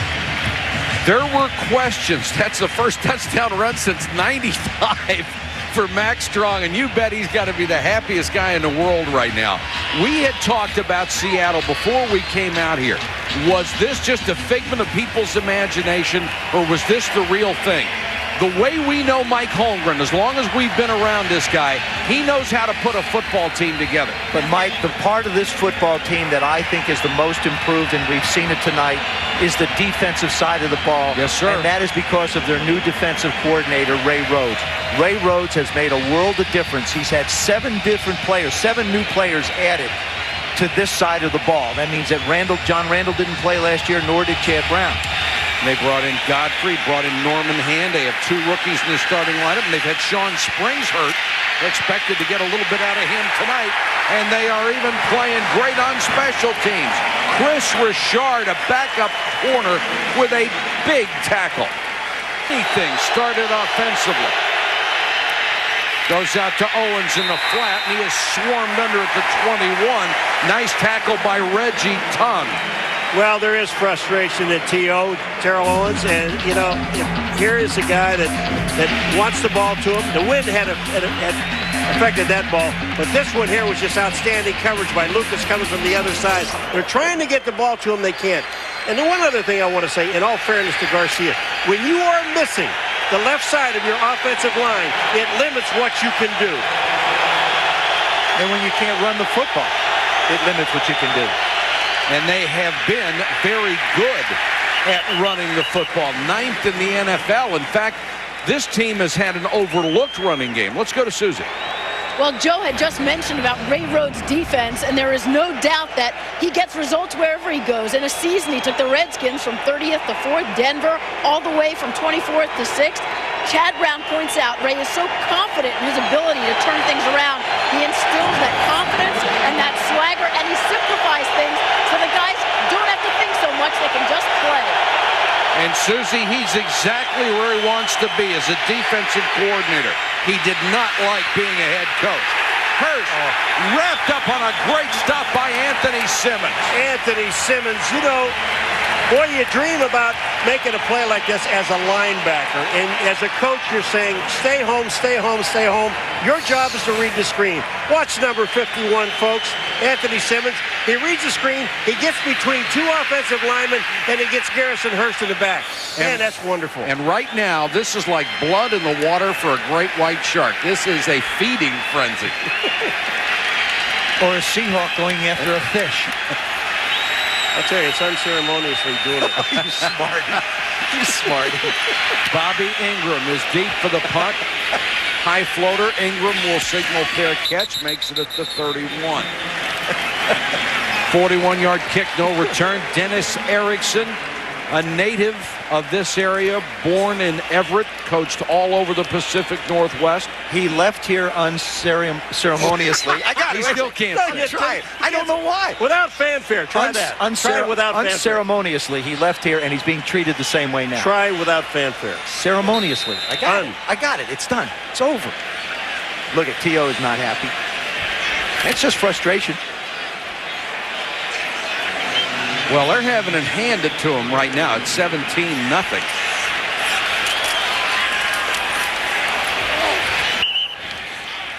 There were questions. That's the first touchdown run since '95 for Max Strong, and you bet he's got to be the happiest guy in the world right now. We had talked about Seattle before we came out here. Was this just a figment of people's imagination, or was this the real thing? The way we know Mike Holmgren, as long as we've been around this guy, he knows how to put a football team together. But, Mike, the part of this football team that I think is the most improved, and we've seen it tonight, is the defensive side of the ball. Yes, sir. And that is because of their new defensive coordinator, Ray Rhodes. Ray Rhodes has made a world of difference. He's had 7 new players added to this side of the ball. That means that John Randall didn't play last year, nor did Chad Brown. They brought in Godfrey, brought in Norman Hand. They have 2 rookies in the starting lineup, and they've had Sean Springs hurt. They're expected to get a little bit out of him tonight, and they are even playing great on special teams. Chris Richard, a backup corner with a big tackle. Anything started offensively. Goes out to Owens in the flat, and he is swarmed under at the 21. Nice tackle by Reggie Tongue. Well, there is frustration in T.O., Terrell Owens, and, you know, here is a guy that wants the ball to him. The wind had affected that ball, but this one here was just outstanding coverage by Lucas coming from the other side. They're trying to get the ball to him. They can't. And the one other thing I want to say, in all fairness to Garcia, when you are missing the left side of your offensive line, it limits what you can do. And when you can't run the football, it limits what you can do. And they have been very good at running the football. 9th in the NFL. In fact, this team has had an overlooked running game. Let's go to Susie. Well, Joe had just mentioned about Ray Rhodes' defense, and there is no doubt that he gets results wherever he goes. In a season, he took the Redskins from 30th to 4th, Denver, all the way from 24th to 6th. Chad Brown points out Ray is so confident in his ability to turn things around. He instills that confidence and that swagger, and he simplifies things so the guys don't have to think so much. They can just play. And Susie, he's exactly where he wants to be as a defensive coordinator. He did not like being a head coach. Hurst wrapped up on a great stop by Anthony Simmons. Anthony Simmons, you know, boy, you dream about making a play like this as a linebacker. And as a coach, you're saying, stay home, stay home, stay home. Your job is to read the screen. Watch number 51, folks. Anthony Simmons. He reads the screen. He gets between 2 offensive linemen, and he gets Garrison Hurst in the back. Man, that's wonderful. And right now, this is like blood in the water for a great white shark. This is a feeding frenzy. Or a Seahawk going after a fish. I'll tell you, it's unceremoniously doing it. You smarty. You smarty. Bobby Ingram is deep for the punt. High floater. Ingram will signal fair catch. Makes it at the 31. 41-yard kick, no return. Dennis Erickson, a native of this area, born in Everett, coached all over the Pacific Northwest. He left here unceremoniously. I got it. He still can't. Try it. I don't know why. Without fanfare. Try that. Try it without fanfare. Unceremoniously, he left here, and he's being treated the same way now. Try without fanfare. Ceremoniously. I got it. I got it. It's done. It's over. Look at T.O. is not happy. It's just frustration. Well, they're having it handed to him right now. It's 17-0.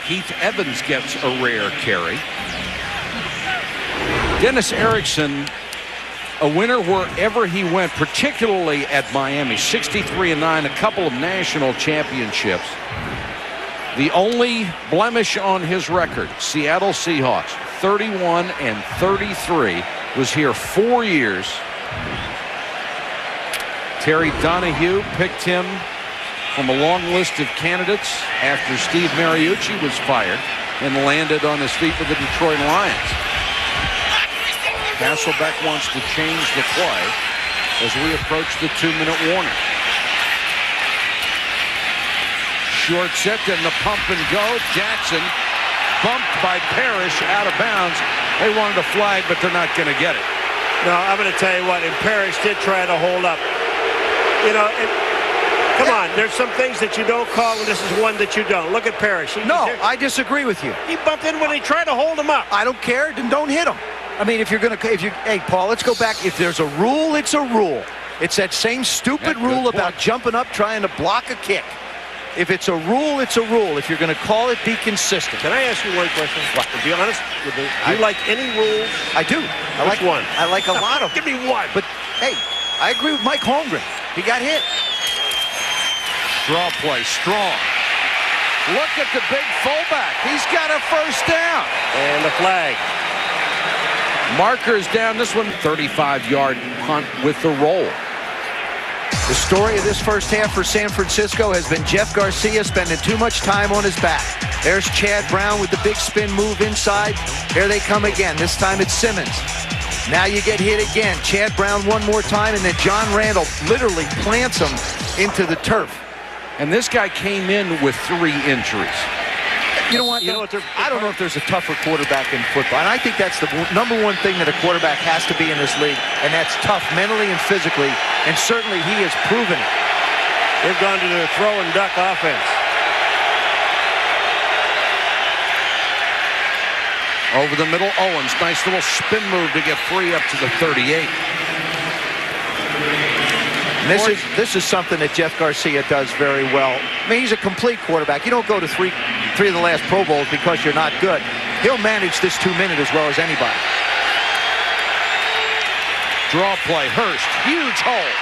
Heath Evans gets a rare carry. Dennis Erickson, a winner wherever he went, particularly at Miami. 63-9, a couple of national championships. The only blemish on his record, Seattle Seahawks, 31-33, was here 4 years. Terry Donahue picked him from a long list of candidates after Steve Mariucci was fired and landed on his feet with the Detroit Lions. Hasselback wants to change the play as we approach the 2-minute warning. Short set, then the pump and go. Jackson bumped by Parrish out of bounds. They wanted a flag, but they're not going to get it. No, I'm going to tell you what, and Parrish did try to hold up. You know, come on, there's some things that you don't call, and this is one that you don't. Look at Parrish. No, I disagree with you. He bumped in when he tried to hold him up. I don't care, then don't hit him. I mean, hey, Paul, let's go back. If there's a rule, it's a rule. It's that same stupid rule about jumping up, trying to block a kick. If it's a rule, it's a rule. If you're going to call it, be consistent. Can I ask you one question? To be honest, do you like any rules? I do. I like one. I like a lot of them. Give me one. But, hey, I agree with Mike Holmgren. He got hit. Draw play, strong. Look at the big fullback. He's got a first down. And the flag. Marker's down. This one, 35-yard punt with the roll. The story of this first half for San Francisco has been Jeff Garcia spending too much time on his back. There's Chad Brown with the big spin move inside. Here they come again. This time it's Simmons. Now you get hit again. Chad Brown one more time, and then John Randall literally plants him into the turf. And this guy came in with 3 injuries. You know what? I don't know if there's a tougher quarterback in football. And I think that's the number one thing that a quarterback has to be in this league, and that's tough mentally and physically, and certainly he has proven it. They've gone to their throw and duck offense. Over the middle, Owens. Nice little spin move to get free up to the 38. This is something that Jeff Garcia does very well. I mean, he's a complete quarterback. You don't go to three of the last Pro Bowls because you're not good. He'll manage this 2-minute as well as anybody. Draw play, Hurst, huge hole.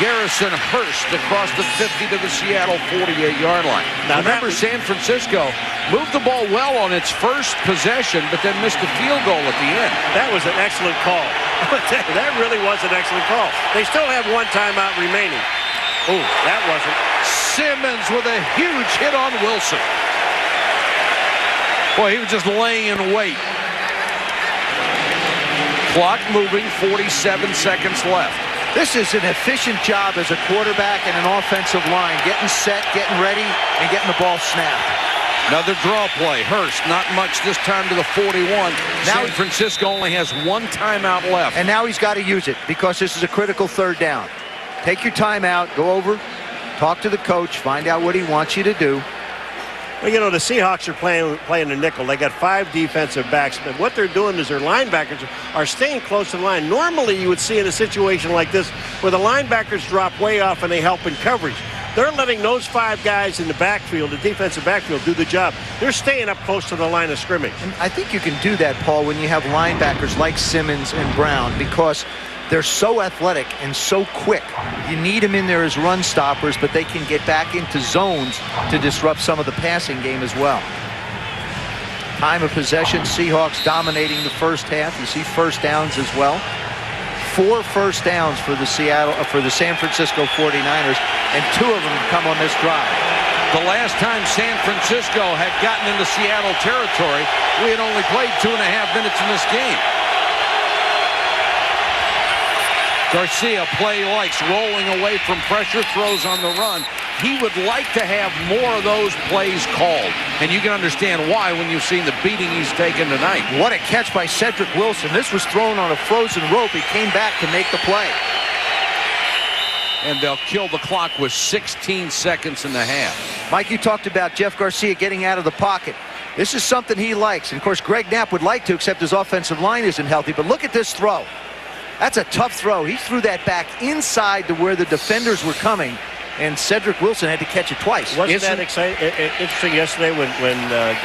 Garrison Hurst across the 50 to the Seattle 48-yard line. Now remember, San Francisco moved the ball well on its first possession, but then missed a field goal at the end. That was an excellent call. That really was an excellent call. They still have 1 timeout remaining. Oh, that wasn't. Simmons with a huge hit on Wilson. Boy, he was just laying in wait. Clock moving, 47 seconds left. This is an efficient job as a quarterback and an offensive line, getting set, getting ready, and getting the ball snapped. Another draw play. Hurst, not much this time to the 41. Now San Francisco only has 1 timeout left. And now he's got to use it because this is a critical 3rd down. Take your timeout, go over, talk to the coach, find out what he wants you to do. Well, you know, the Seahawks are playing the nickel. They got 5 defensive backs, but what they're doing is their linebackers are staying close to the line. Normally, you would see in a situation like this where the linebackers drop way off and they help in coverage. They're letting those 5 guys in the backfield, the defensive backfield, do the job. They're staying up close to the line of scrimmage. And I think you can do that, Paul, when you have linebackers like Simmons and Brown, because they're so athletic and so quick. You need them in there as run stoppers, but they can get back into zones to disrupt some of the passing game as well. Time of possession, Seahawks dominating the first half. You see first downs as well. 4 first downs for the San Francisco 49ers, and 2 of them come on this drive. The last time San Francisco had gotten into Seattle territory, we had only played 2.5 minutes in this game. Garcia likes rolling away from pressure, throws on the run. He would like to have more of those plays called, and you can understand why when you've seen the beating he's taken tonight. What a catch by Cedric Wilson. This was thrown on a frozen rope. He came back to make the play. And they'll kill the clock with 16 seconds in the half. Mike, you talked about Jeff Garcia getting out of the pocket. This is something he likes. And of course, Greg Knapp would like to, except his offensive line isn't healthy. But look at this throw. That's a tough throw. He threw that back inside to where the defenders were coming, and Cedric Wilson had to catch it twice. Wasn't that exciting? Interesting yesterday when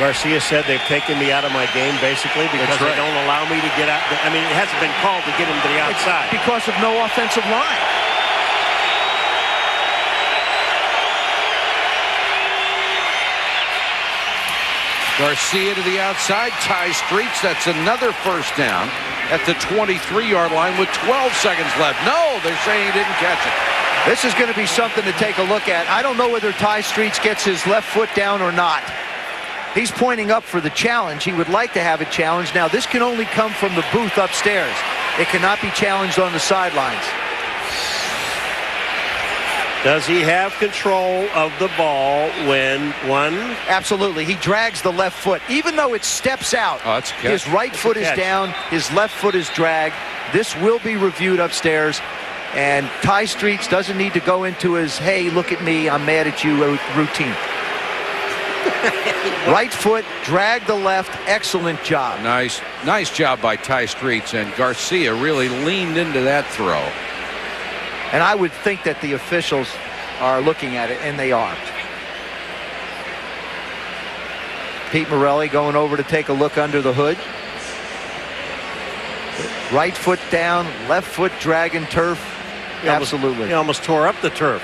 Garcia said they've taken me out of my game, basically, because they don't allow me to get out. I mean, it hasn't been called to get him to the outside. It's because of no offensive line. Garcia to the outside. Ty Streets. That's another first down at the 23-yard line with 12 seconds left. No, they're saying he didn't catch it. This is going to be something to take a look at. I don't know whether Ty Streets gets his left foot down or not. He's pointing up for the challenge. He would like to have it challenged. Now, this can only come from the booth upstairs. It cannot be challenged on the sidelines. Does he have control of the ball when one? Absolutely. He drags the left foot. Even though it steps out, that's a catch. His right foot is down, his left foot is dragged. This will be reviewed upstairs. And Ty Streets doesn't need to go into his, hey, look at me, I'm mad at you routine. Right foot, drag the left, excellent job. Nice job by Ty Streets, and Garcia really leaned into that throw. And I would think that the officials are looking at it, and they are. Pete Morelli going over to take a look under the hood. Right foot down, left foot dragging turf. Absolutely. He almost tore up the turf.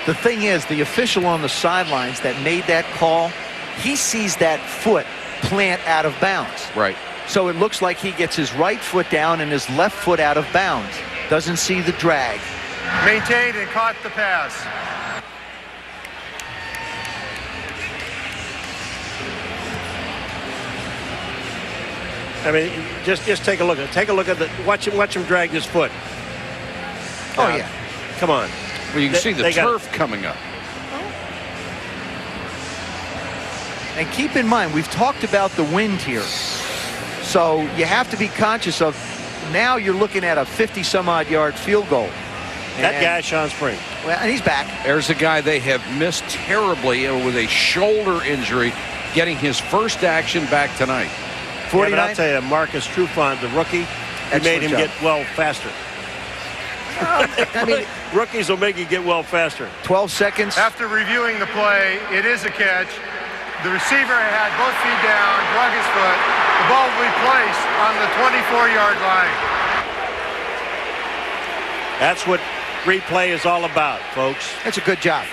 The thing is, the official on the sidelines that made that call, he sees that foot plant out of bounds. Right. So it looks like he gets his right foot down and his left foot out of bounds. Doesn't see the drag. Maintained and caught the pass. I mean, just take a look at the watch him drag his foot. Oh yeah. Come on. Well, you can see the turf coming up. And keep in mind, we've talked about the wind here. So you have to be conscious of, now you're looking at a 50-some-odd-yard field goal. That guy, Sean Spring. Well, and he's back. There's a guy they have missed terribly with a shoulder injury, getting his first action back tonight. 49. Yeah, I'll tell you, Marcus Trufant, the rookie, he made him get well faster. I mean, rookies will make you get well faster. 12 seconds. After reviewing the play, it is a catch. The receiver had both feet down, drug his foot. The ball will be placed on the 24-yard line. That's what replay is all about, folks. That's a good job.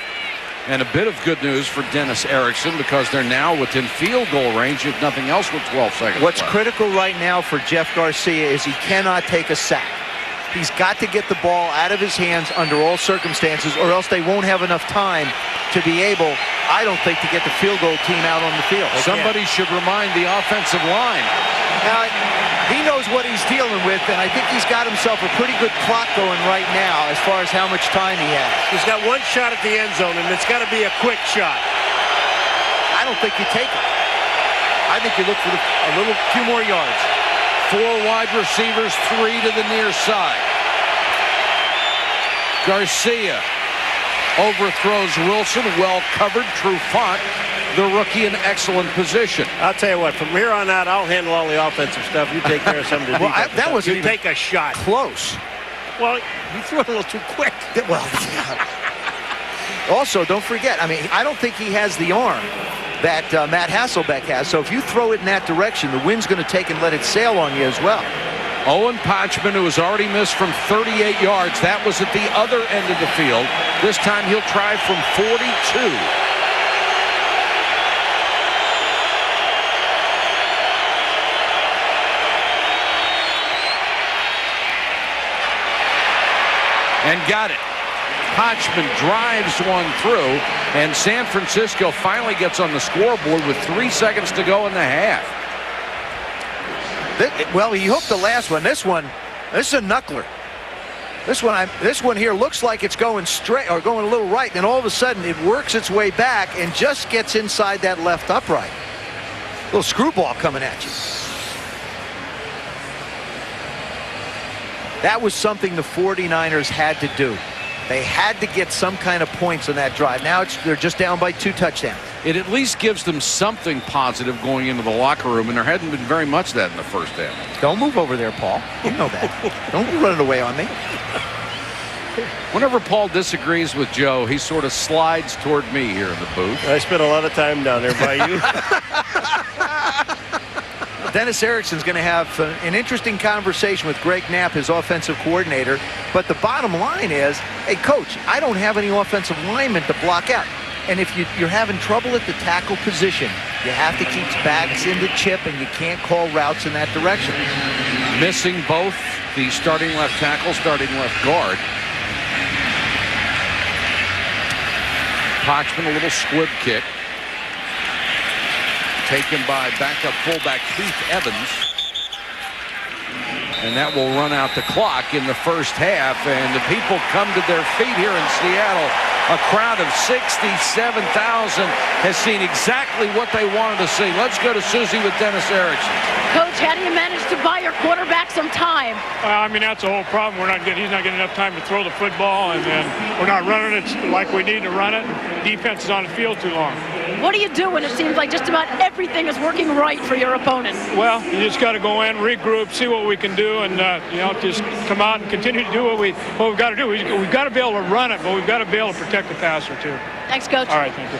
And a bit of good news for Dennis Erickson, because they're now within field goal range, if nothing else, with 12 seconds What's left. critical right now for Jeff Garcia is he cannot take a sack. He's got to get the ball out of his hands under all circumstances, or else they won't have enough time to be able, I don't think, to get the field goal team out on the field. Somebody should remind the offensive line. Now, he knows what he's dealing with, and I think he's got himself a pretty good clock going right now as far as how much time he has. He's got one shot at the end zone, and it's got to be a quick shot. I don't think you take it. I think you look for a few more yards. 4 wide receivers, 3 to the near side. Garcia overthrows Wilson, well covered. Trufant, the rookie, in excellent position. I'll tell you what, from here on out, I'll handle all the offensive stuff. You take care of some of the defensive that stuff. wasn't You even take a shot. Close. Well, you threw it a little too quick. Well, yeah. Also, don't forget, I mean, I don't think he has the arm that Matt Hasselback has. So if you throw it in that direction, the wind's going to take and let it sail on you as well. Owen Potchman, who has already missed from 38 yards. That was at the other end of the field. This time he'll try from 42. And got it. Potchman drives one through, and San Francisco finally gets on the scoreboard with 3 seconds to go in the half. Well, he hooked the last one. This is a knuckler. This one here looks like it's going straight or going a little right, and all of a sudden it works its way back and just gets inside that left upright. Little screwball coming at you. That was something the 49ers had to do. They had to get some kind of points on that drive. Now they're just down by 2 touchdowns. It at least gives them something positive going into the locker room, and there hadn't been very much of that in the first half. Don't move over there, Paul. You know that. Don't run it away on me. Whenever Paul disagrees with Joe, he sort of slides toward me here in the booth. I spent a lot of time down there by you. Dennis Erickson's going to have an interesting conversation with Greg Knapp, his offensive coordinator. But the bottom line is, hey, coach, I don't have any offensive linemen to block out. And if you're having trouble at the tackle position, you have to keep backs in the chip, and you can't call routes in that direction. Missing both the starting left tackle, starting left guard. Poxman, a little squib kick. Taken by backup fullback Keith Evans. And that will run out the clock in the first half. And the people come to their feet here in Seattle. A crowd of 67,000 has seen exactly what they wanted to see. Let's go to Susie with Dennis Erickson. Coach, how do you manage to buy your quarterback some time? I mean, that's the whole problem. He's not getting enough time to throw the football, and then we're not running it like we need to run it. Defense is on the field too long. What do you do when it seems like just about everything is working right for your opponent? Well, you just got to go in, regroup, see what we can do, and just come out and continue to do what we've got to do. We've got to be able to run it, but we've got to be able to protect the passer too. Thanks, Coach. All right, thank you.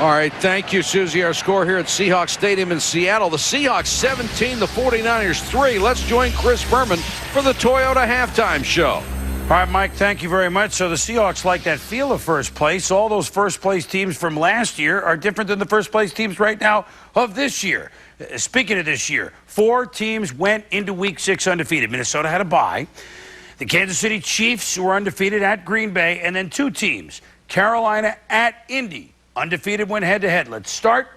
All right, thank you, Susie. Our score here at Seahawks Stadium in Seattle. The Seahawks 17, the 49ers 3. Let's join Chris Berman for the Toyota halftime show. All right, Mike, thank you very much. So the Seahawks like that feel of first place. All those first-place teams from last year are different than the first-place teams right now of this year. Speaking of this year, 4 teams went into Week 6 undefeated. Minnesota had a bye. The Kansas City Chiefs were undefeated at Green Bay. And then 2 teams, Carolina at Indy, undefeated went head-to-head. Let's start.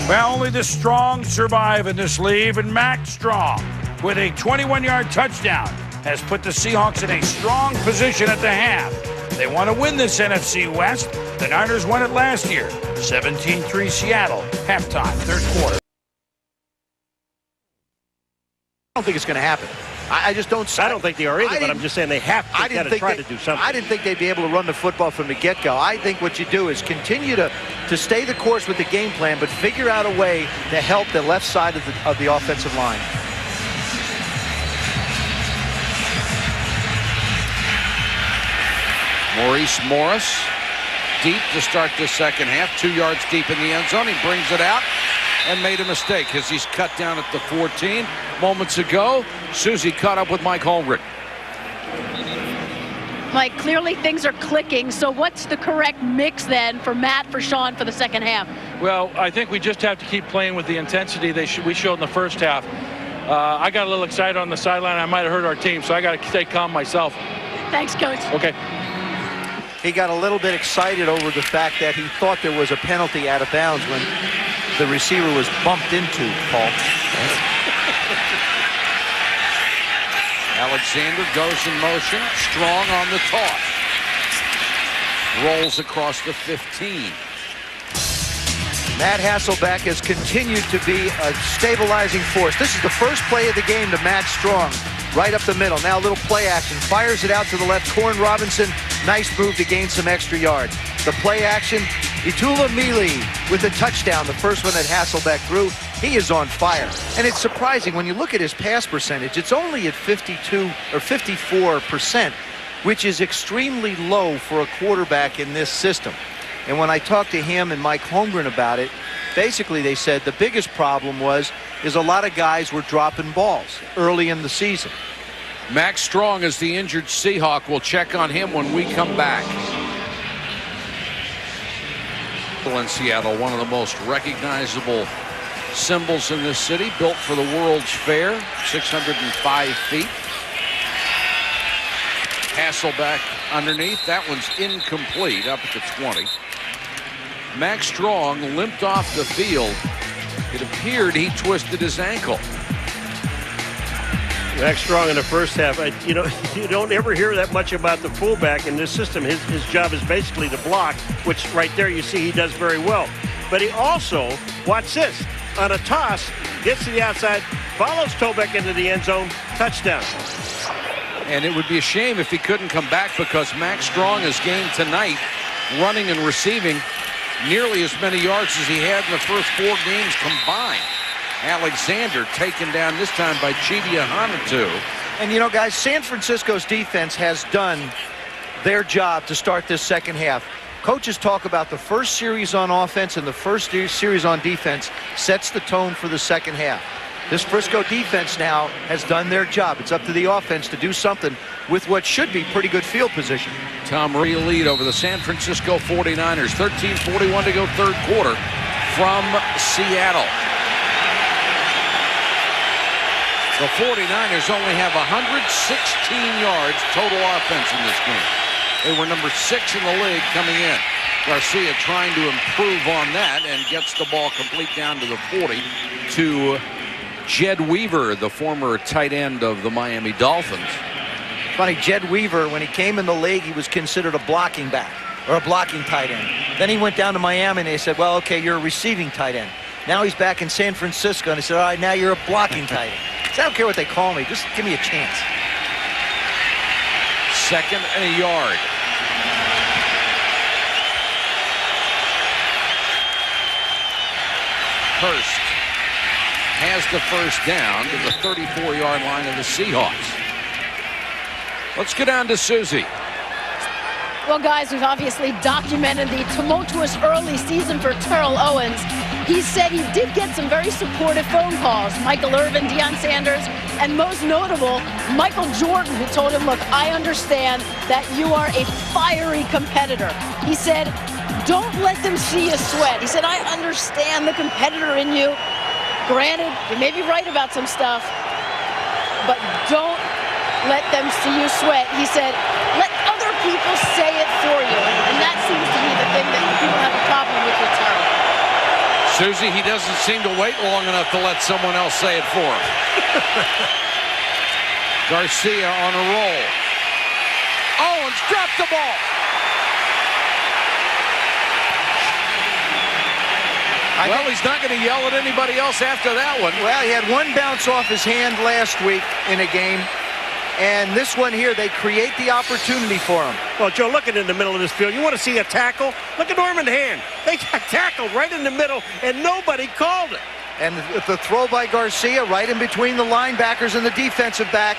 Well, only the strong survive in this league. And Max Strong, with a 21-yard touchdown, has put the Seahawks in a strong position at the half. They want to win this NFC West. The Niners won it last year. 17-3 Seattle. Halftime, third quarter. I don't think it's going to happen. I just don't. I don't think they are either, but I'm just saying they have to try to do something. I didn't think they'd be able to run the football from the get-go. I think what you do is continue to stay the course with the game plan, but figure out a way to help the left side of the offensive line. Maurice Morris, deep to start this second half. 2 yards deep in the end zone. He brings it out and made a mistake as he's cut down at the 14. Moments ago, Susie caught up with Mike Holmgren. Mike, clearly things are clicking. So what's the correct mix then for Matt, for Sean, for the second half? Well, I think we just have to keep playing with the intensity we showed in the first half. I got a little excited on the sideline. I might have hurt our team, so I got to stay calm myself. Thanks, Coach. Okay. He got a little bit excited over the fact that he thought there was a penalty out of bounds when the receiver was bumped into, Paul. Alexander goes in motion. Strong on the toss. Rolls across the 15. Matt Hasselback has continued to be a stabilizing force. This is the first play of the game to Matt Strong. Right up the middle. Now a little play action. Fires it out to the left. Corn Robinson. Nice move to gain some extra yards. The play action. Itula Mealy with the touchdown. The first one that Hasselback threw. He is on fire. And it's surprising when you look at his pass percentage. It's only at 52 or 54%, which is extremely low for a quarterback in this system. And when I talked to him and Mike Holmgren about it, basically they said the biggest problem is a lot of guys were dropping balls early in the season. Max Strong is the injured Seahawk. We'll check on him when we come back. In Seattle, one of the most recognizable symbols in this city, built for the World's Fair, 605 feet. Hasselback underneath. That one's incomplete, up at the 20. Max Strong limped off the field. It appeared he twisted his ankle. Max Strong in the first half, you don't ever hear that much about the fullback in this system. His job is basically to block, which right there you see he does very well. But he also, watch this, on a toss, gets to the outside, follows Tobeck into the end zone, touchdown. And it would be a shame if he couldn't come back, because Max Strong has gained tonight, running and receiving, nearly as many yards as he had in the first 4 games combined. Alexander taken down this time by Chidi Ahanotu. And you know, guys, San Francisco's defense has done their job to start this second half. Coaches talk about the first series on offense and the first series on defense sets the tone for the second half. This Frisco defense now has done their job. It's up to the offense to do something with what should be pretty good field position. Tom Reed lead over the San Francisco 49ers. 13:41 to go third quarter from Seattle. The 49ers only have 116 yards total offense in this game. They were number 6 in the league coming in. Garcia trying to improve on that and gets the ball complete down to the 40 to Jed Weaver, the former tight end of the Miami Dolphins. Funny, Jed Weaver, when he came in the league, he was considered a blocking back or a blocking tight end. Then he went down to Miami and they said, well, okay, you're a receiving tight end. Now he's back in San Francisco and they said, all right, now you're a blocking tight end. So I don't care what they call me, just give me a chance. 2nd and a yard. Hurst has the first down to the 34-yard line of the Seahawks. Let's go down to Susie. Well, guys, we've obviously documented the tumultuous early season for Terrell Owens. He said he did get some very supportive phone calls. Michael Irvin, Deion Sanders, and most notable, Michael Jordan, who told him, look, I understand that you are a fiery competitor. He said, don't let them see you sweat. He said, I understand the competitor in you. Granted, you may be right about some stuff, but don't let them see you sweat. He said, let other people say it for you. And that seems to be the thing that people have a problem with Terrell. Susie, he doesn't seem to wait long enough to let someone else say it for him. Garcia on a roll. Owens dropped the ball. Well, he's not going to yell at anybody else after that one. Well, he had one bounce off his hand last week in a game. And this one here, they create the opportunity for him. Well, Joe, looking in the middle of this field, you want to see a tackle? Look at Norman's hand. They got tackled right in the middle, and nobody called it. And the throw by Garcia right in between the linebackers and the defensive back.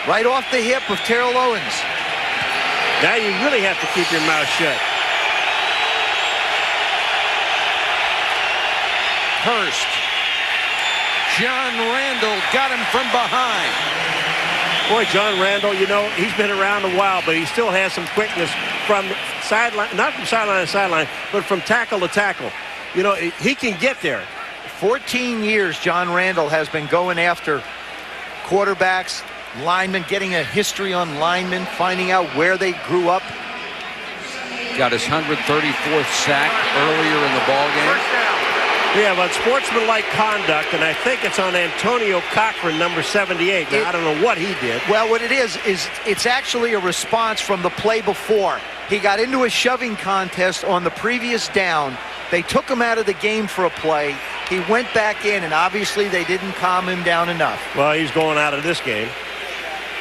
Right off the hip of Terrell Owens. Now you really have to keep your mouth shut. Hurst. John Randall got him from behind. Boy, John Randall, you know, he's been around a while, but he still has some quickness from sideline, not from sideline to sideline, but from tackle to tackle. You know, he can get there. 14 years John Randall has been going after quarterbacks, linemen, getting a history on linemen, finding out where they grew up. Got his 134th sack earlier in the ballgame. Yeah, but sportsmanlike conduct, and I think it's on Antonio Cochran, number 78. Now, I don't know what he did. Well, what it is it's actually a response from the play before. He got into a shoving contest on the previous down. They took him out of the game for a play. He went back in, and obviously they didn't calm him down enough. Well, he's going out of this game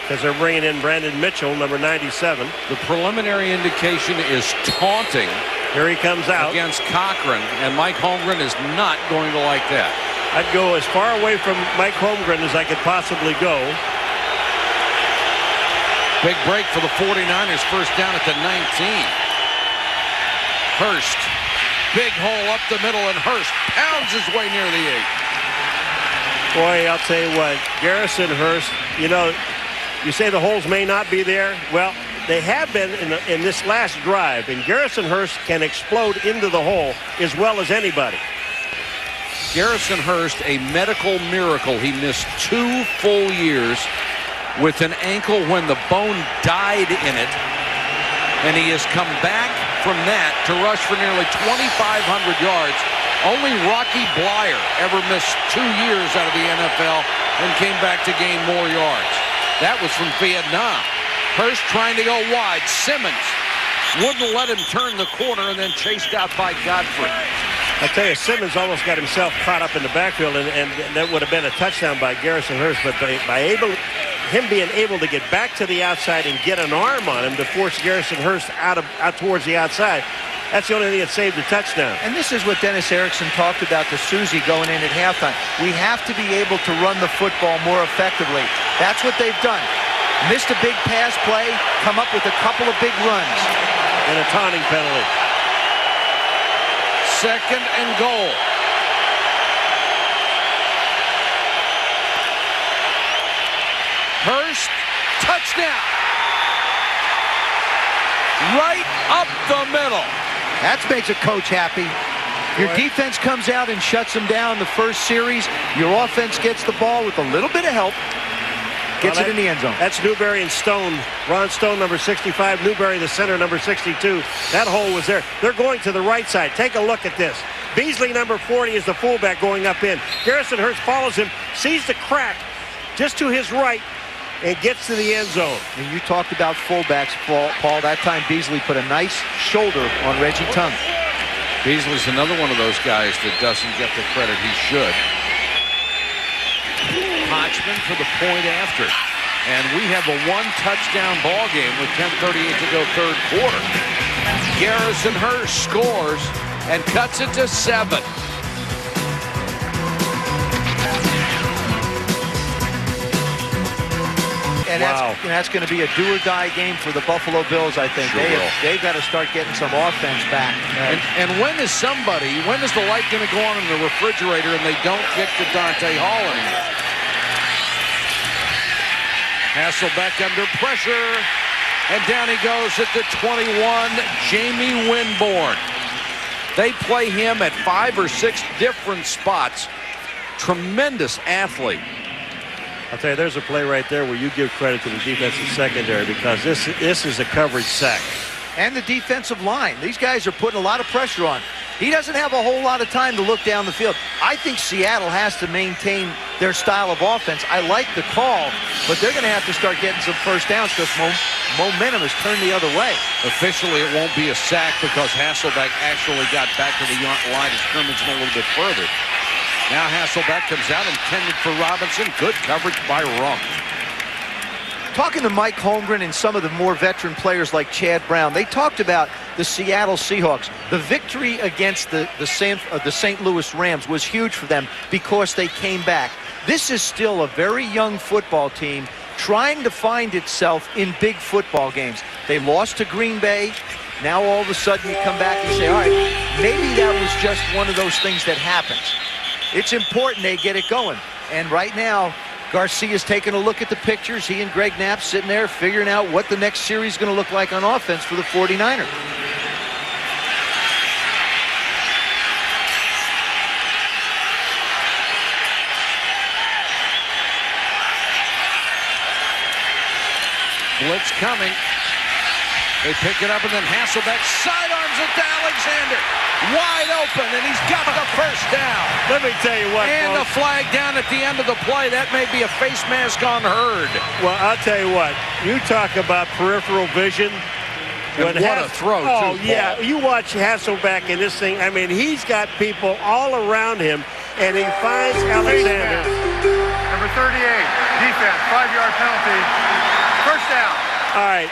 because they're bringing in Brandon Mitchell, number 97. The preliminary indication is taunting. Here he comes out against Cochran, and Mike Holmgren is not going to like that. I'd go as far away from Mike Holmgren as I could possibly go. Big break for the 49ers, first down at the 19. Hurst, big hole up the middle, and Hurst pounds his way near the 8. Boy, I'll tell you what, Garrison Hurst, you know, you say the holes may not be there. Well, they have been in this last drive, and Garrison Hurst can explode into the hole as well as anybody. Garrison Hurst, a medical miracle. He missed 2 full years with an ankle when the bone died in it, and he has come back from that to rush for nearly 2,500 yards. Only Rocky Blyer ever missed 2 years out of the NFL and came back to gain more yards. That was from Vietnam. Hurst trying to go wide. Simmons wouldn't let him turn the corner and then chased out by Godfrey. I tell you, Simmons almost got himself caught up in the backfield, and that would have been a touchdown by Garrison Hurst. But by him being able to get back to the outside and get an arm on him to force Garrison Hurst out towards the outside, that's the only thing that saved the touchdown. And this is what Dennis Erickson talked about to Susie going in at halftime. We have to be able to run the football more effectively. That's what they've done. Missed a big pass play, come up with a couple of big runs. and a taunting penalty. 2nd and goal. Hurst, touchdown. Right up the middle. That makes a coach happy. Your defense comes out and shuts them down the first series. Your offense gets the ball with a little bit of help. Gets it in the end zone. That's Newberry and Stone. Ron Stone, number 65. Newberry, the center, number 62. That hole was there. They're going to the right side. Take a look at this. Beasley, number 40, is the fullback going up in. Garrison Hurst follows him, sees the crack just to his right, and gets to the end zone. And you talked about fullbacks, Paul. That time Beasley put a nice shoulder on Reggie Tongue. Beasley's another one of those guys that doesn't get the credit he should. Hodgman for the point after. And we have a one-touchdown ball game with 10:38 to go third quarter. Garrison Hurst scores and cuts it to 7. And that's going to be a do-or-die game for the Buffalo Bills, I think. Sure They've got to start getting some offense back. And when is the light going to go on in the refrigerator and they don't kick to Dante Hall anymore? Hasselback under pressure, and down he goes at the 21, Jamie Winborn. They play him at 5 or 6 different spots. Tremendous athlete. I'll tell you, there's a play right there where you give credit to the defensive secondary, because this is a coverage sack. And the defensive line. These guys are putting a lot of pressure on. He doesn't have a whole lot of time to look down the field. I think Seattle has to maintain their style of offense. I like the call, but they're going to have to start getting some first downs because momentum has turned the other way. Officially, it won't be a sack because Hasselback actually got back to the line of scrimmage a little bit further. Now Hasselback comes out intended for Robinson. Good coverage by Rump. Talking to Mike Holmgren and some of the more veteran players like Chad Brown, they talked about the Seattle Seahawks. The victory against the St. Louis Rams was huge for them because they came back. This is still a very young football team trying to find itself in big football games. They lost to Green Bay. Now all of a sudden you come back and say, all right, maybe that was just one of those things that happens. It's important they get it going. And right now, Garcia's taking a look at the pictures. He and Greg Knapp sitting there figuring out what the next series is going to look like on offense for the 49ers. Blitz coming. They pick it up, and then Hasselback sidearms it to Alexander. Wide open, and he's got the first down. Let me tell you what, and folks, the flag down at the end of the play. That may be a face mask on Hurd. Well, I'll tell you what. You talk about peripheral vision. And what a throw, oh, too, yeah. Paul. You watch Hasselback in this thing. I mean, he's got people all around him, and he finds Alexander. Number 38, defense, 5-yard penalty. First down. All right.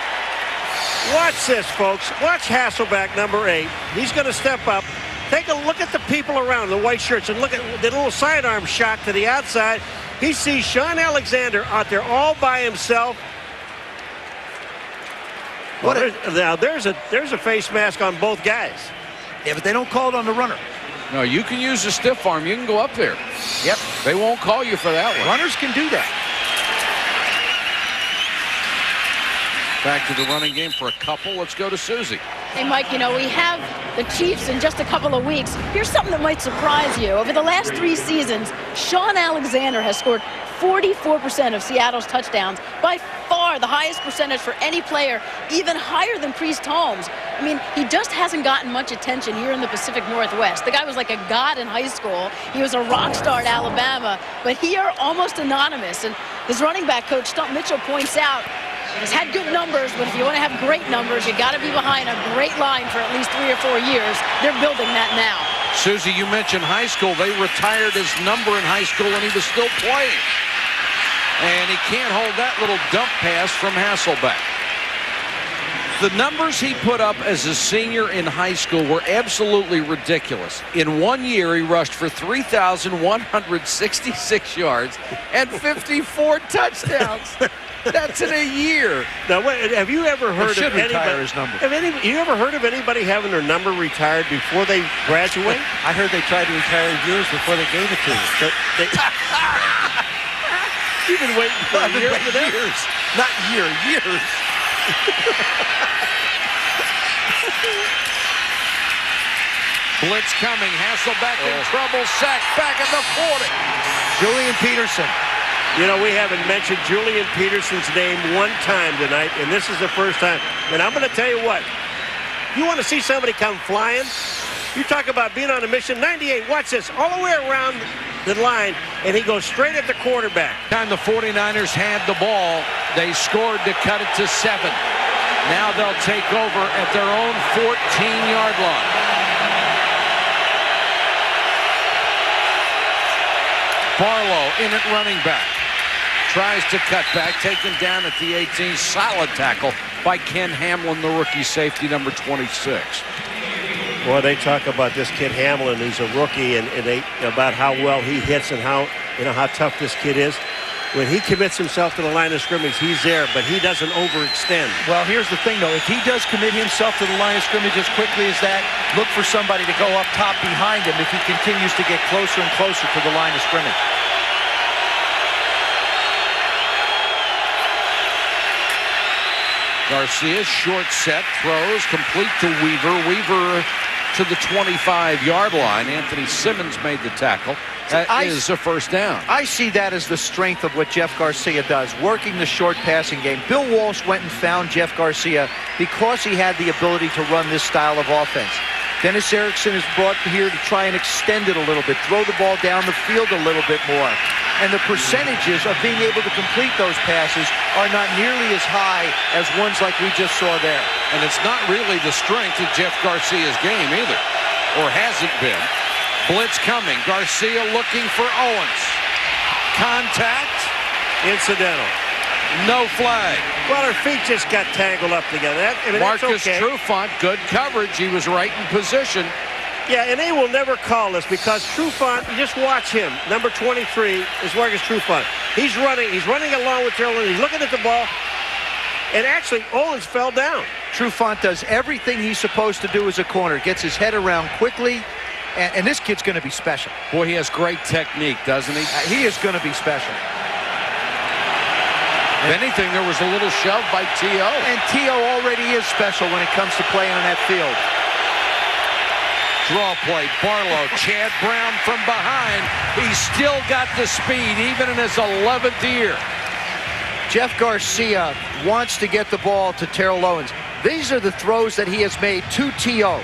Watch this, folks. Watch Hasselback, number 8. He's going to step up. Take a look at the people around, the white shirts, and look at the little sidearm shot to the outside. He sees Sean Alexander out there all by himself. Well, there's a face mask on both guys. Yeah, but they don't call it on the runner. No, you can use a stiff arm. You can go up there. Yep. They won't call you for that one. Runners can do that. Back to the running game for a couple. Let's go to Susie. Hey, Mike, you know, we have the Chiefs in just a couple of weeks. Here's something that might surprise you. Over the last 3 seasons, Sean Alexander has scored 44% of Seattle's touchdowns, by far the highest percentage for any player, even higher than Priest Holmes. I mean, he just hasn't gotten much attention here in the Pacific Northwest. The guy was like a god in high school. He was a rock star at Alabama, but here almost anonymous. And his running back coach, Stump Mitchell, points out he's had good numbers, but if you want to have great numbers, you got to be behind a great line for at least 3 or 4 years. They're building that now. Susie, you mentioned high school. They retired his number in high school, and he was still playing. And he can't hold that little dump pass from Hasselback. The numbers he put up as a senior in high school were absolutely ridiculous. In 1 year, he rushed for 3,166 yards and 54 touchdowns. That's in a year. Now, wait, have you ever heard of anybody? His number. You ever heard of anybody having their number retired before they graduate? I heard they tried to retire years before they gave it to you. You've been waiting for a year for that? Years. Not years. Blitz coming. Hasselback in trouble. Sack back at the 40. Julian Peterson. You know, we haven't mentioned Julian Peterson's name one time tonight, and this is the first time. And I'm going to tell you what. You want to see somebody come flying? You talk about being on a mission. 98, watch this. All the way around the line, and he goes straight at the quarterback. Time the 49ers had the ball. They scored to cut it to 7. Now they'll take over at their own 14-yard line. Barlow in at running back. Tries to cut back, taken down at the 18. Solid tackle by Ken Hamlin, the rookie safety, number 26. Well, they talk about this kid Hamlin, who's a rookie, and about how well he hits and how tough this kid is. When he commits himself to the line of scrimmage, he's there, but he doesn't overextend. Well, here's the thing, though. If he does commit himself to the line of scrimmage as quickly as that, look for somebody to go up top behind him if he continues to get closer and closer to the line of scrimmage. Garcia, short set, throws, complete to Weaver. Weaver to the 25-yard line. Anthony Simmons made the tackle. That is a first down. I see that as the strength of what Jeff Garcia does, working the short passing game. Bill Walsh went and found Jeff Garcia because he had the ability to run this style of offense. Dennis Erickson is brought here to try and extend it a little bit, throw the ball down the field a little bit more. And the percentages of being able to complete those passes are not nearly as high as ones like we just saw there. And it's not really the strength of Jeff Garcia's game either, or hasn't been. Blitz coming. Garcia looking for Owens. Contact. Incidental. No flag. Well, her feet just got tangled up together. Marcus that's okay. Trufant, good coverage. He was right in position. Yeah, and they will never call this because Trufant, just watch him. Number 23 is Marcus Trufant. He's running along with Terrell. He's looking at the ball. And actually, Owens fell down. Trufant does everything he's supposed to do as a corner. Gets his head around quickly. And this kid's going to be special. Boy, he has great technique, doesn't he? He is going to be special. If anything, there was a little shove by T.O. And T.O. already is special when it comes to playing on that field. Draw play, Barlow, Chad Brown from behind. He's still got the speed, even in his 11th year. Jeff Garcia wants to get the ball to Terrell Owens. These are the throws that he has made to T.O.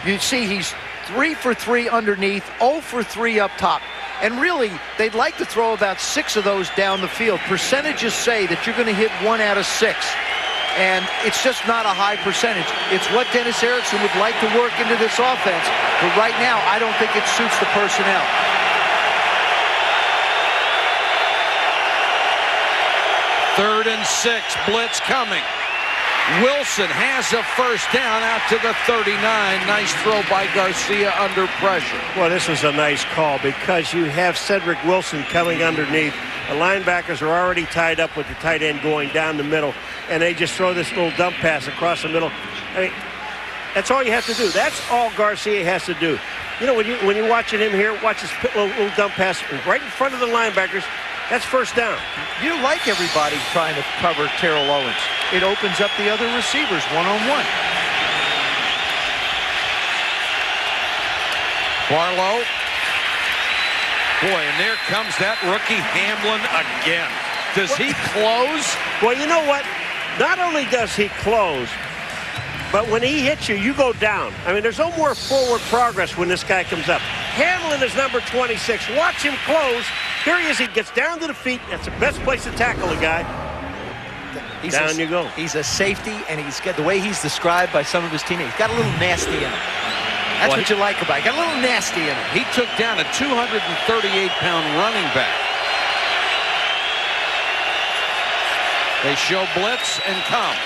You see he's 3 for 3 underneath, 0 for 3 up top. And really, they'd like to throw about 6 of those down the field. Percentages say that you're going to hit 1 out of 6. And it's just not a high percentage. It's what Dennis Erickson would like to work into this offense. But right now, I don't think it suits the personnel. Third and 6, blitz coming. Wilson has a first down out to the 39. Nice throw by Garcia under pressure. Well, this was a nice call because you have Cedric Wilson coming underneath. The linebackers are already tied up with the tight end going down the middle, and they just throw this little dump pass across the middle. I mean, that's all you have to do. That's all Garcia has to do. You know, when you're watching him here, watch this little dump pass right in front of the linebackers. That's first down. You like everybody trying to cover Terrell Owens. It opens up the other receivers one-on-one. Barlow. Boy, and there comes that rookie Hamlin again. Does he close? Well, you know what? Not only does he close, but when he hits you, you go down. I mean, there's no more forward progress when this guy comes up. Hamlin is number 26. Watch him close. Here he is. He gets down to the feet. That's the best place to tackle a guy. Down you go. He's a safety, and he's got the way he's described by some of his teammates. He's got a little nasty in him. That's what you like about it. Got a little nasty in him. He took down a 238-pound running back. They show blitz and come.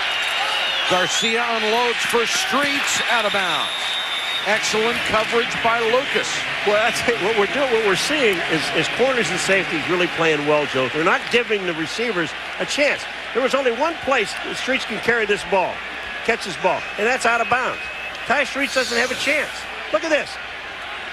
Garcia unloads for Streets, out of bounds. Excellent coverage by Lucas. Well, that's it. What we're seeing is corners and safeties really playing well, Joe. They're not giving the receivers a chance. There was only one place the Streets can carry this ball, catch this ball, and that's out of bounds. Ty Streets doesn't have a chance. Look at this.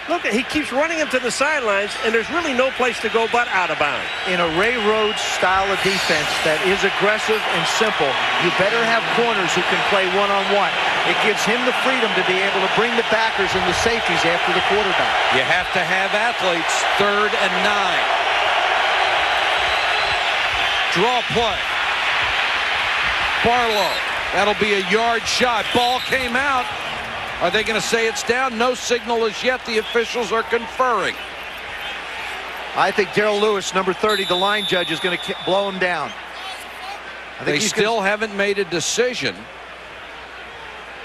Look, he keeps running him to the sidelines, and there's really no place to go but out of bounds. In a Ray Rhodes style of defense that is aggressive and simple, you better have corners who can play one-on-one. It gives him the freedom to be able to bring the backers and the safeties after the quarterback. You have to have athletes. 3rd and 9. Draw play. Barlow. That'll be a yard shot. Ball came out. Are they going to say it's down? No signal as yet. The officials are conferring. I think Darrell Lewis, number 30, the line judge, is going to blow him down. They still haven't made a decision.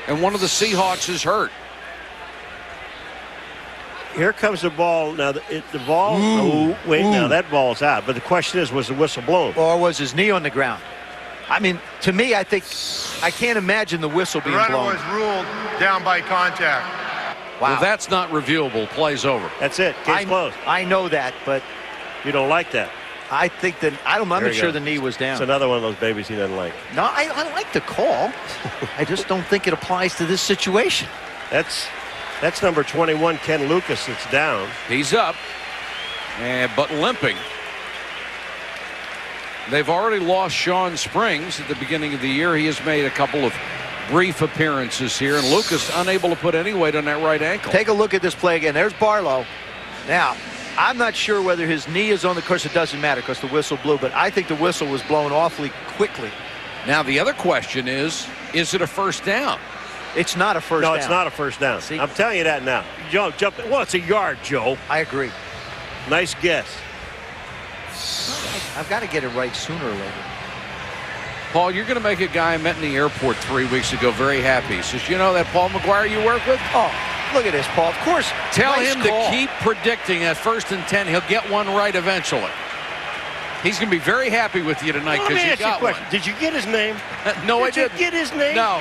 And one of the Seahawks is hurt. Here comes the ball. Now, the ball. Oh, wait, now that ball's out. But the question is, was the whistle blown? Or was his knee on the ground? I mean, to me, I can't imagine the whistle being blown. The runner was ruled down by contact. Wow. Well, that's not reviewable. Play's over. That's it. Case closed. I know that, but you don't like that. I think that I'm not sure the knee was down. It's another one of those babies he doesn't like. No, I like the call. I just don't think it applies to this situation. That's number 21, Ken Lucas. It's down. He's up, but limping. They've already lost Sean Springs at the beginning of the year. He has made a couple of brief appearances here, and Lucas unable to put any weight on that right ankle. Take a look at this play again. There's Barlow. Now, I'm not sure whether his knee is on the course. It doesn't matter because the whistle blew, but I think the whistle was blown awfully quickly. Now, the other question is it a first down? It's not a first down. No, it's not a first down. See? I'm telling you that now. Joe, well, it's a yard, Joe. I agree. Nice guess. I've got to get it right sooner or later. Paul, you're going to make a guy I met in the airport 3 weeks ago very happy. He says, you know that Paul Maguire you work with? Oh, look at this, Paul. Of course. Tell him to keep predicting at 1st and 10. He'll get one right eventually. He's going to be very happy with you tonight because you got one. Did you get his name? No, I didn't. Did you get his name? No.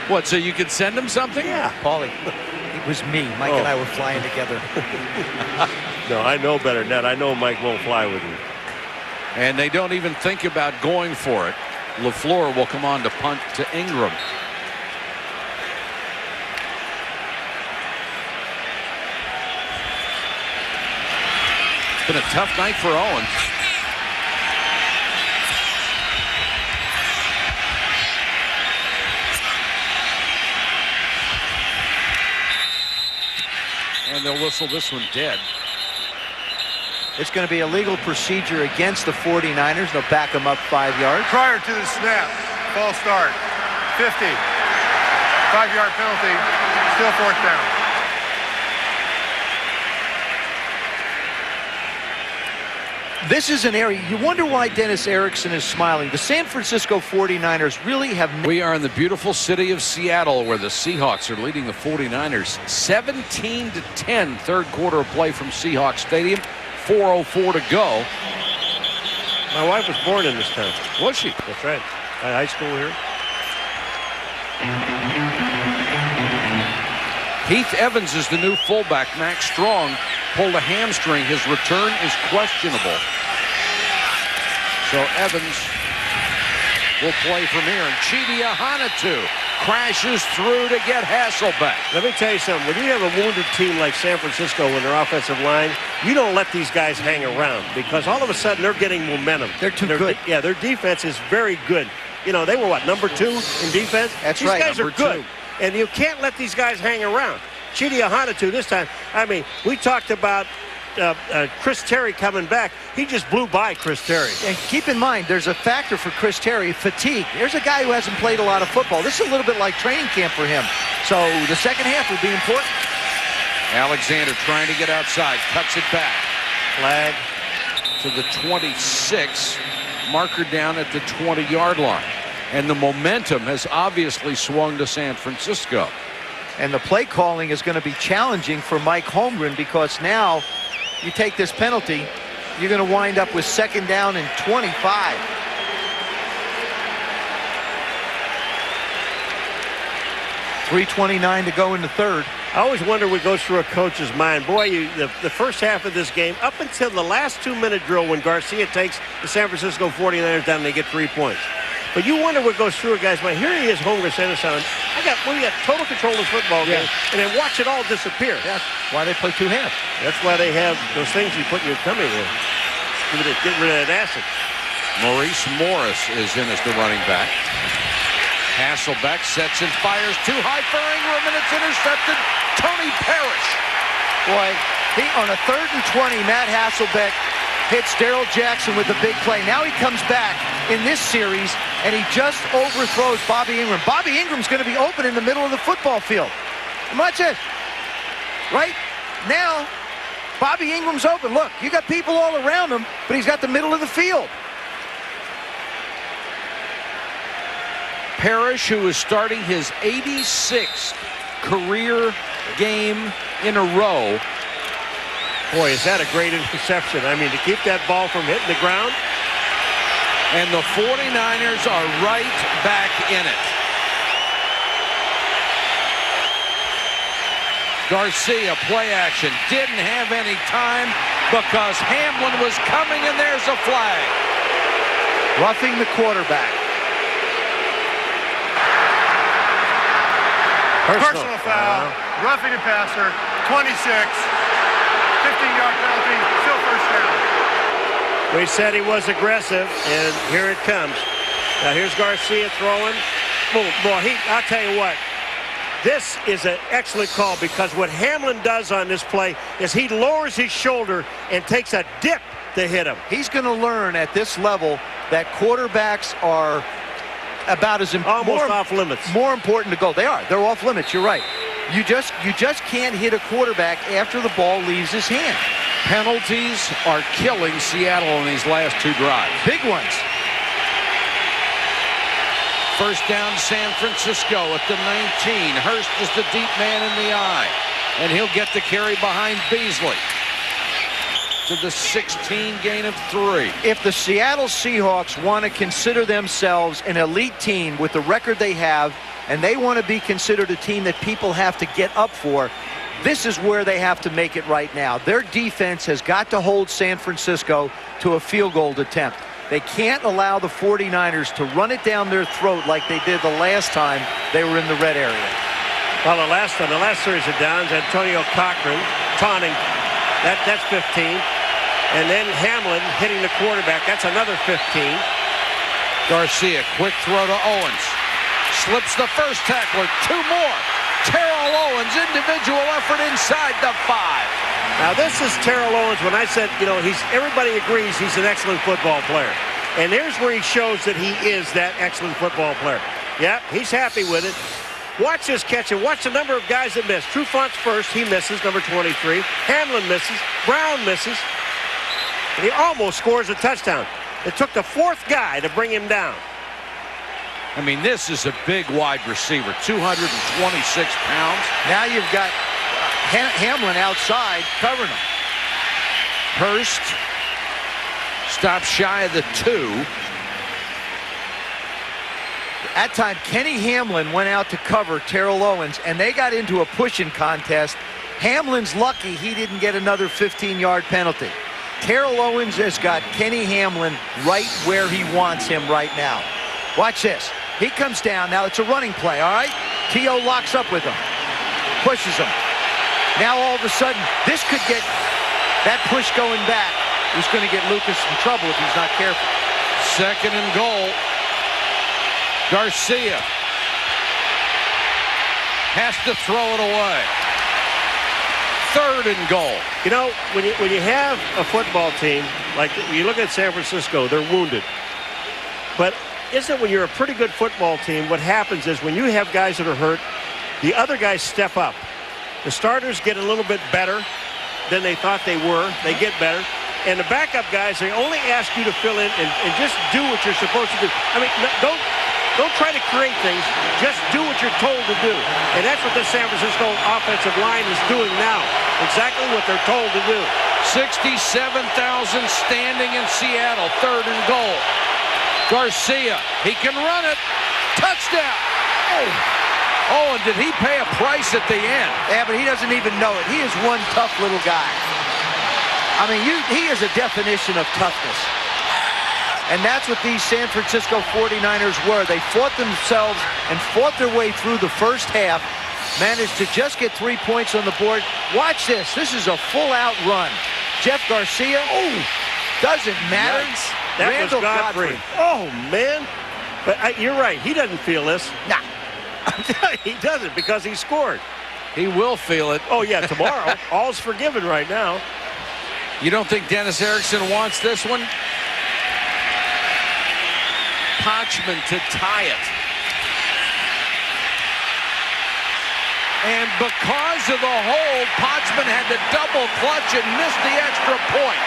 What, so you could send him something? Yeah. Paulie, it was me. Mike and I were flying together. No, I know better than that. I know Mike won't fly with you. And they don't even think about going for it. LaFleur will come on to punt to Ingram. It's been a tough night for Owens. And they'll whistle this one dead. It's going to be a legal procedure against the 49ers. They'll back them up 5 yards. Prior to the snap, false start, 50. 5-yard penalty, still 4th down. This is an area, you wonder why Dennis Erickson is smiling. The San Francisco 49ers really have... We are in the beautiful city of Seattle where the Seahawks are leading the 49ers 17-10. Third quarter of play from Seahawks Stadium. 4:04 to go. My wife was born in this town. Was she? That's right. High school here. Heath Evans is the new fullback. Max Strong pulled a hamstring. His return is questionable. So Evans will play from here. And Chidi Ahanatu crashes through to get Hasselback. Let me tell you something. When you have a wounded team like San Francisco in their offensive line, you don't let these guys hang around because all of a sudden they're getting momentum. They're too good. Yeah, their defense is very good. You know, they were what, number 2 in defense? That's these right. These guys are good. And you can't let these guys hang around. Chidi Ahanatu this time. I mean, we talked about Chris Terry coming back. He just blew by Chris Terry. And keep in mind, there's a factor for Chris Terry, fatigue. There's a guy who hasn't played a lot of football. This is a little bit like training camp for him. So the second half would be important. Alexander trying to get outside, cuts it back. Flag to the 26. Marker down at the 20-yard line. And the momentum has obviously swung to San Francisco. And the play calling is going to be challenging for Mike Holmgren because now you take this penalty, you're going to wind up with 2nd down and 25. 3:29 to go in the third. I always wonder what goes through a coach's mind. Boy, the first half of this game, up until the last 2-minute drill when Garcia takes the San Francisco 49ers down and they get 3 points. But you wonder what goes through a guy's mind. Here he is, Holmgren saying to someone, we got total control of this football game, and then watch it all disappear. That's why they play 2 halves. That's why they have those things you put in your tummy there. Get rid of that acid. Maurice Morris is in as the running back. Hasselback sets and fires too high for Ingram, and it's intercepted. Tony Parrish. Boy, on a 3rd and 20, Matt Hasselback hits Darrell Jackson with a big play. Now he comes back in this series, and he just overthrows Beaubby Ingram. Beaubby Ingram's going to be open in the middle of the football field. And watch it. Right now, Beaubby Ingram's open. Look, you got people all around him, but he's got the middle of the field. Parrish, who is starting his 86th career game in a row. Boy, is that a great interception. I mean, to keep that ball from hitting the ground. And the 49ers are right back in it. Garcia, play action, didn't have any time because Hamlin was coming, and there's a flag. Roughing the quarterback. Personal foul, roughing the passer, 26, 15-yard penalty, still first down. We said he was aggressive, and here it comes. Now here's Garcia throwing. Boy, I'll tell you what, this is an excellent call because what Hamlin does on this play is he lowers his shoulder and takes a dip to hit him. He's going to learn at this level that quarterbacks are about as almost off limits. More important to go. They're off limits. You're right. You just can't hit a quarterback after the ball leaves his hand. Penalties are killing Seattle in these last 2 drives. Big ones. First down, San Francisco at the 19. Hurst is the deep man in the eye, and he'll get the carry behind Beasley to the 16 gain of 3. If the Seattle Seahawks want to consider themselves an elite team with the record they have, and they want to be considered a team that people have to get up for, this is where they have to make it right now. Their defense has got to hold San Francisco to a field goal attempt. They can't allow the 49ers to run it down their throat like they did the last time they were in the red area. Well, the last series of downs, Antonio Cochran taunting. That's 15. And then Hamlin hitting the quarterback. That's another 15. Garcia, quick throw to Owens. Slips the first tackler. 2 more. Terrell Owens, individual effort inside the 5. Now, this is Terrell Owens. When I said, everybody agrees he's an excellent football player. And here's where he shows that he is that excellent football player. Yeah, he's happy with it. Watch this catch and watch the number of guys that miss. Trufant's first. He misses, number 23. Hamlin misses. Brown misses. And he almost scores a touchdown. It took the 4th guy to bring him down. I mean, this is a big wide receiver, 226 pounds. Now you've got Hamlin outside covering him. Hurst stops shy of the 2. At time, Kenny Hamlin went out to cover Terrell Owens, and they got into a pushing contest. Hamlin's lucky he didn't get another 15-yard penalty. Terrell Owens has got Kenny Hamlin right where he wants him right now. Watch this. He comes down. Now it's a running play, all right? T.O. locks up with him. Pushes him. Now all of a sudden, this could get that push going back. Is going to get Lucas in trouble if he's not careful. 2nd and goal. Garcia has to throw it away. 3rd and goal. When you have a football team, like you look at San Francisco, they're wounded. But isn't it when you're a pretty good football team, what happens is when you have guys that are hurt, the other guys step up. The starters get a little bit better than they thought they were. They get better. And the backup guys, they only ask you to fill in and just do what you're supposed to do. I mean, don't try to create things. Just do what you're told to do. And that's what the San Francisco offensive line is doing now. Exactly what they're told to do. 67,000 standing in Seattle. 3rd and goal. Garcia, he can run it. Touchdown. Oh. Oh, and did he pay a price at the end? Yeah, but he doesn't even know it. He is one tough little guy. I mean, he is a definition of toughness. And that's what these San Francisco 49ers were. They fought themselves and fought their way through the first half, managed to just get 3 points on the board. Watch this. This is a full-out run. Jeff Garcia, doesn't matter. Nice. That Randall was Godfrey. Oh, man. But you're right. He doesn't feel this. Nah. He doesn't because he scored. He will feel it. Oh, yeah, tomorrow. All's forgiven right now. You don't think Dennis Erickson wants this one? Hodgman to tie it. And because of the hold, Hodgman had to double clutch and missed the extra point.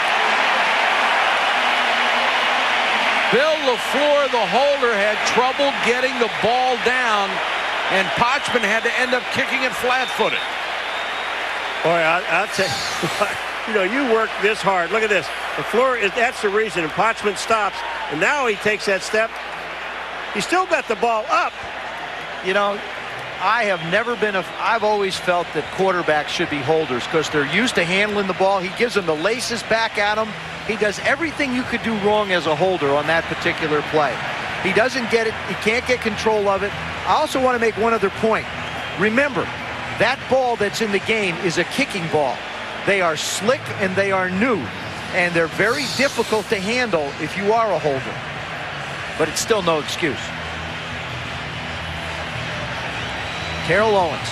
Bill LaFleur, the holder, had trouble getting the ball down, and Hodgman had to end up kicking it flat-footed. Boy, I'll tell you, you work this hard. Look at this. LaFleur, that's the reason. And Hodgman stops, and now he takes that step. He still got the ball up. I have never been I've always felt that quarterbacks should be holders because they're used to handling the ball. He gives them the laces back at him. He does everything you could do wrong as a holder on that particular play. He doesn't get it. He can't get control of it. I also want to make one other point. Remember, that ball that's in the game is a kicking ball. They are slick and they are new, and they're very difficult to handle if you are a holder. But it's still no excuse. Terrell Owens.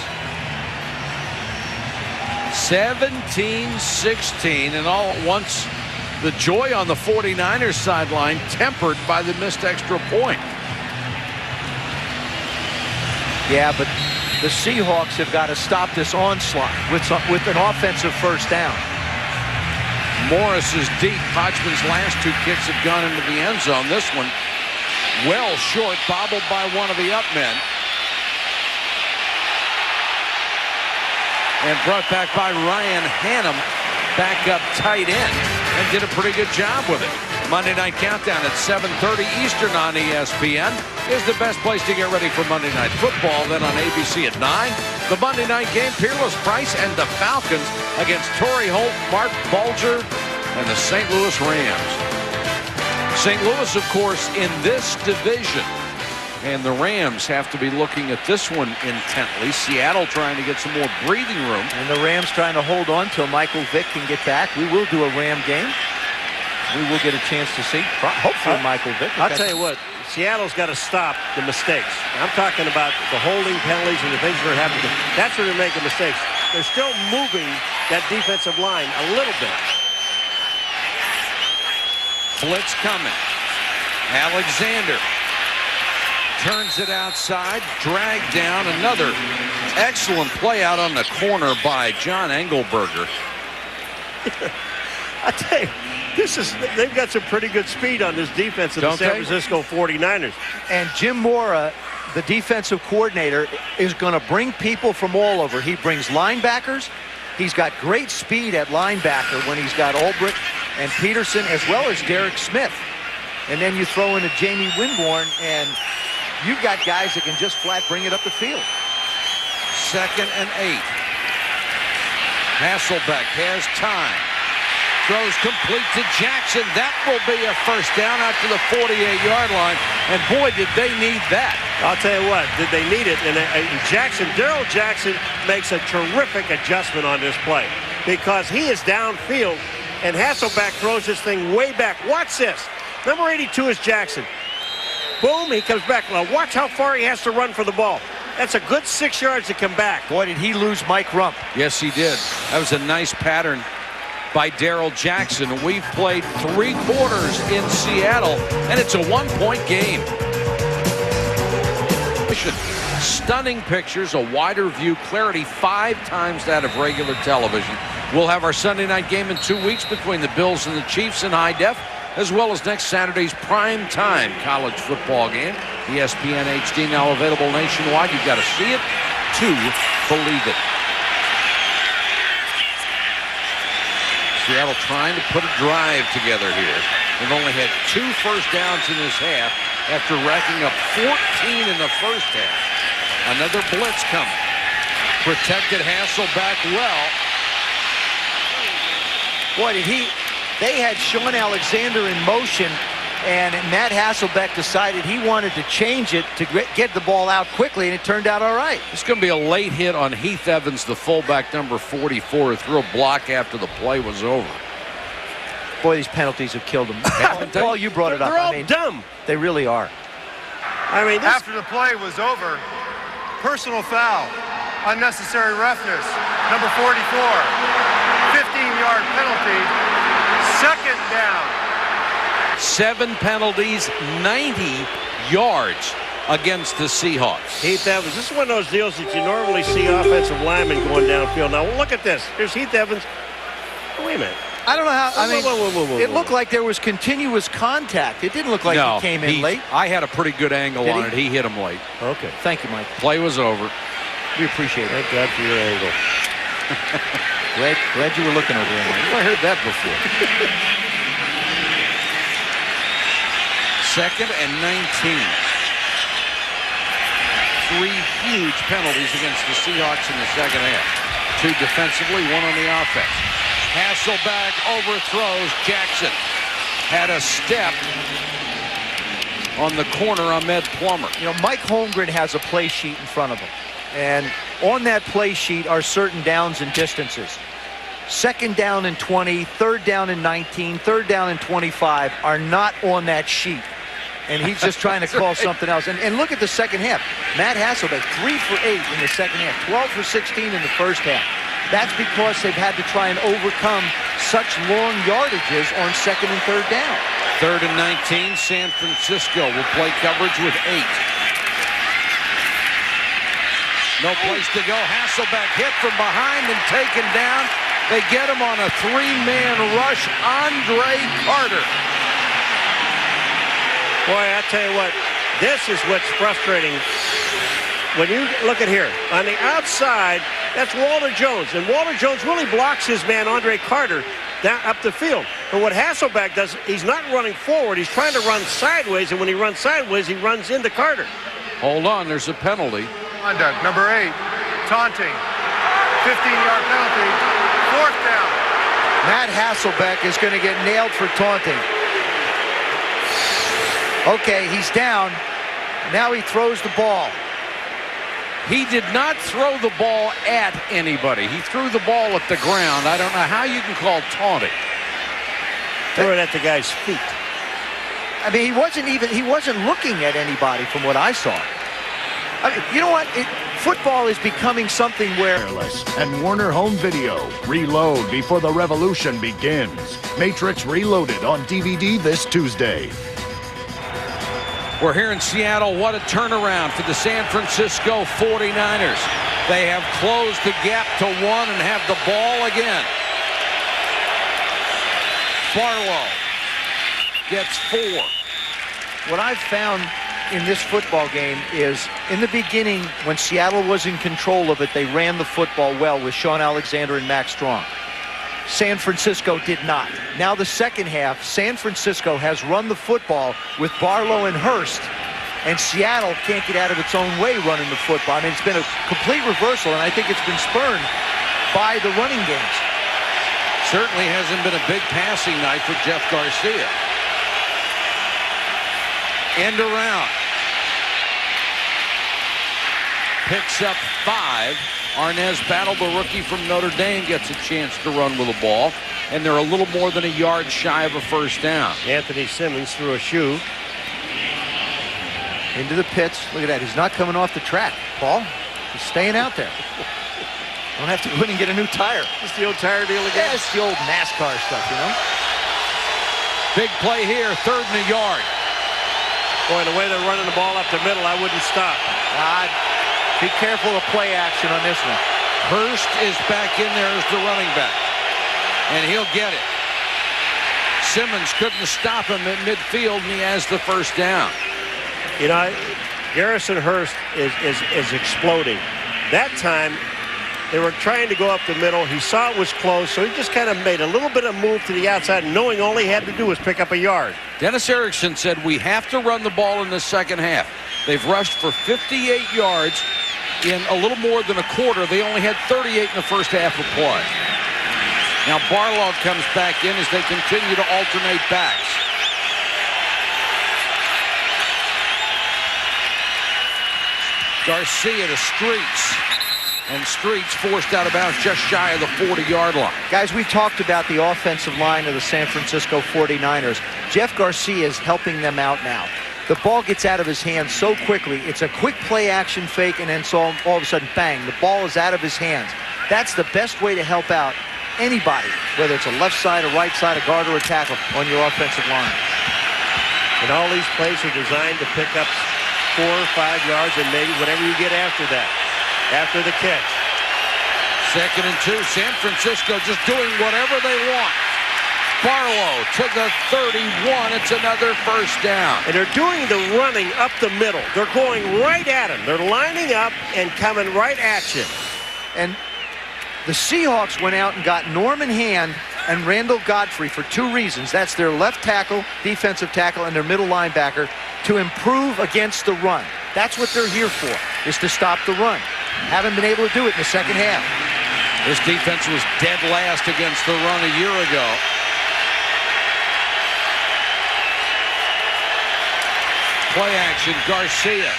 17-16, and all at once the joy on the 49ers sideline tempered by the missed extra point. Yeah, but the Seahawks have got to stop this onslaught with an offensive first down. Morris is deep. Hodgman's last 2 kicks have gone into the end zone. This one well short, bobbled by one of the up men. And brought back by Ryan Hannum, backup tight end, and did a pretty good job with it. Monday Night Countdown at 7:30 Eastern on ESPN is the best place to get ready for Monday Night Football. Then on ABC at 9, the Monday Night Game, Peerless Price and the Falcons against Torrey Holt, Mark Bulger, and the St. Louis Rams. St. Louis, of course, in this division. And the Rams have to be looking at this one intently. Seattle trying to get some more breathing room. And the Rams trying to hold on till Michael Vick can get back. We will do a Ram game. We will get a chance to see, hopefully, Michael Vick. I'll tell you what, Seattle's got to stop the mistakes. I'm talking about the holding penalties and the things that are happening. That's where they're making mistakes. They're still moving that defensive line a little bit. Blitz coming. Alexander turns it outside, dragged down. Another excellent play out on the corner by John Engelberger. I tell you, they've got some pretty good speed on this defense of the San Francisco 49ers. And Jim Mora, the defensive coordinator, is going to bring people from all over. He brings linebackers. He's got great speed at linebacker when he's got Ulbrich and Peterson, as well as Derek Smith. And then you throw in a Jamie Winborn, and you've got guys that can just flat bring it up the field. 2nd and 8. Hasselback has time. Throws complete to Jackson. That will be a first down out to the 48-yard line. And boy, did they need that. I'll tell you what, did they need it? And Darrell Jackson makes a terrific adjustment on this play because he is downfield, and Hasselback throws this thing way back. Watch this. Number 82 is Jackson. Boom, he comes back. Now watch how far he has to run for the ball. That's a good 6 yards to come back. Boy, did he lose Mike Rump. Yes, he did. That was a nice pattern by Darrell Jackson. We've played 3 quarters in Seattle, and it's a 1-point game. Stunning pictures, a wider view, clarity 5 times that of regular television. We'll have our Sunday night game in 2 weeks between the Bills and the Chiefs in high def, as well as next Saturday's prime time college football game. ESPN HD now available nationwide. You've got to see it to believe it. Seattle trying to put a drive together here. They've only had 2 first downs in this half after racking up 14 in the first half. Another blitz coming. Protected Hasselback well. Boy, they had Sean Alexander in motion, and Matt Hasselback decided he wanted to change it to get the ball out quickly, and it turned out all right. It's going to be a late hit on Heath Evans, the fullback, number 44, who threw a block after the play was over. Boy, these penalties have killed him. Paul, you brought it up. They're all dumb. They really are. I mean, after the play was over, personal foul, unnecessary roughness, number 44, 15-yard penalty, second down. 7 penalties, 90 yards against the Seahawks. Heath Evans, this is one of those deals that you normally see offensive linemen going downfield. Now, look at this. Here's Heath Evans. Wait a minute. I don't know how. I mean, it looked like there was continuous contact. It didn't look like he came in late. I had a pretty good angle on it. He hit him late. Okay. Thank you, Mike. Play was over. We appreciate it. Thank God for your angle. glad you were looking over there, Mike. I heard that before. Second and 19. 3 huge penalties against the Seahawks in the second half. 2 defensively, 1 on the offense. Hasselback overthrows Jackson. Had a step on the corner Ahmed Plummer. You know, Mike Holmgren has a play sheet in front of him. And on that play sheet are certain downs and distances. 2nd down and 20, 3rd down and 19, 3rd down and 25 are not on that sheet. And he's just trying to call something else. And look at the second half. Matt Hasselback, 3 for 8 in the second half, 12 for 16 in the first half. That's because they've had to try and overcome such long yardages on 2nd and 3rd down. 3rd and 19, San Francisco will play coverage with 8. No place to go. Hasselback hit from behind and taken down. They get him on a 3-man rush. Andre Carter. Boy, I tell you what, this is what's frustrating. When you look at here, on the outside, that's Walter Jones. And Walter Jones really blocks his man, Andre Carter, down up the field. But what Hasselback does, he's not running forward. He's trying to run sideways, and when he runs sideways, he runs into Carter. Hold on, there's a penalty. Conduct, number 8, taunting, 15-yard penalty, 4th down. Matt Hasselback is going to get nailed for taunting. Okay, he's down. Now he throws the ball. He did not throw the ball at anybody. He threw the ball at the ground. I don't know how you can call taunting. Threw it at the guy's feet. I mean, he wasn't looking at anybody from what I saw. I mean, you know what? Football is becoming something where... And Warner Home Video. Reload before the revolution begins. Matrix Reloaded on DVD this Tuesday. We're here in Seattle. What a turnaround for the San Francisco 49ers. They have closed the gap to 1 and have the ball again. Barlow gets 4. What I've found in this football game is in the beginning, when Seattle was in control of it, they ran the football well with Sean Alexander and Max Strong. San Francisco did not. Now the second half, San Francisco has run the football with Barlow and Hurst, and Seattle can't get out of its own way running the football. I mean, it's been a complete reversal, and I think it's been spurned by the running games. Certainly hasn't been a big passing night for Jeff Garcia. End around. Picks up 5. Arnaz Battle, the rookie from Notre Dame, gets a chance to run with the ball, and they're a little more than a yard shy of a first down. Anthony Simmons threw a shoe. Into the pits. Look at that. He's not coming off the track, Paul. He's staying out there. Don't have to go in and get a new tire. It's the old tire deal again. Yeah, it's the old NASCAR stuff, you know. Big play here, 3rd and a yard. Boy, the way they're running the ball up the middle, I wouldn't stop. Be careful of play action on this one. Hurst is back in there as the running back, and he'll get it. Simmons couldn't stop him at midfield, and he has the first down. You know, Garrison Hurst is exploding. That time, they were trying to go up the middle. He saw it was close, so he just kind of made a little bit of move to the outside, knowing all he had to do was pick up a yard. Dennis Erickson said we have to run the ball in the second half. They've rushed for 58 yards in a little more than a quarter. They only had 38 in the first half of play. Now Barlog comes back in as they continue to alternate backs. Garcia to Streets. And Streets forced out of bounds just shy of the 40-yard line. Guys, we talked about the offensive line of the San Francisco 49ers. Jeff Garcia is helping them out now. The ball gets out of his hands so quickly. It's a quick play action fake, and then so all of a sudden, bang, the ball is out of his hands. That's the best way to help out anybody, whether it's a left side, a right side, a guard, or a tackle on your offensive line. And all these plays are designed to pick up 4 or 5 yards and maybe whatever you get after that. After the catch. 2nd and 2. San Francisco just doing whatever they want. Barlow to the 31. It's another first down. And they're doing the running up the middle. They're going right at him. They're lining up and coming right at you. And the Seahawks went out and got Norman Hand and Randall Godfrey for 2 reasons. That's their left tackle, defensive tackle, and their middle linebacker to improve against the run. That's what they're here for, is to stop the run. Haven't been able to do it in the second half. This defense was dead last against the run a year ago. Play action, Garcia.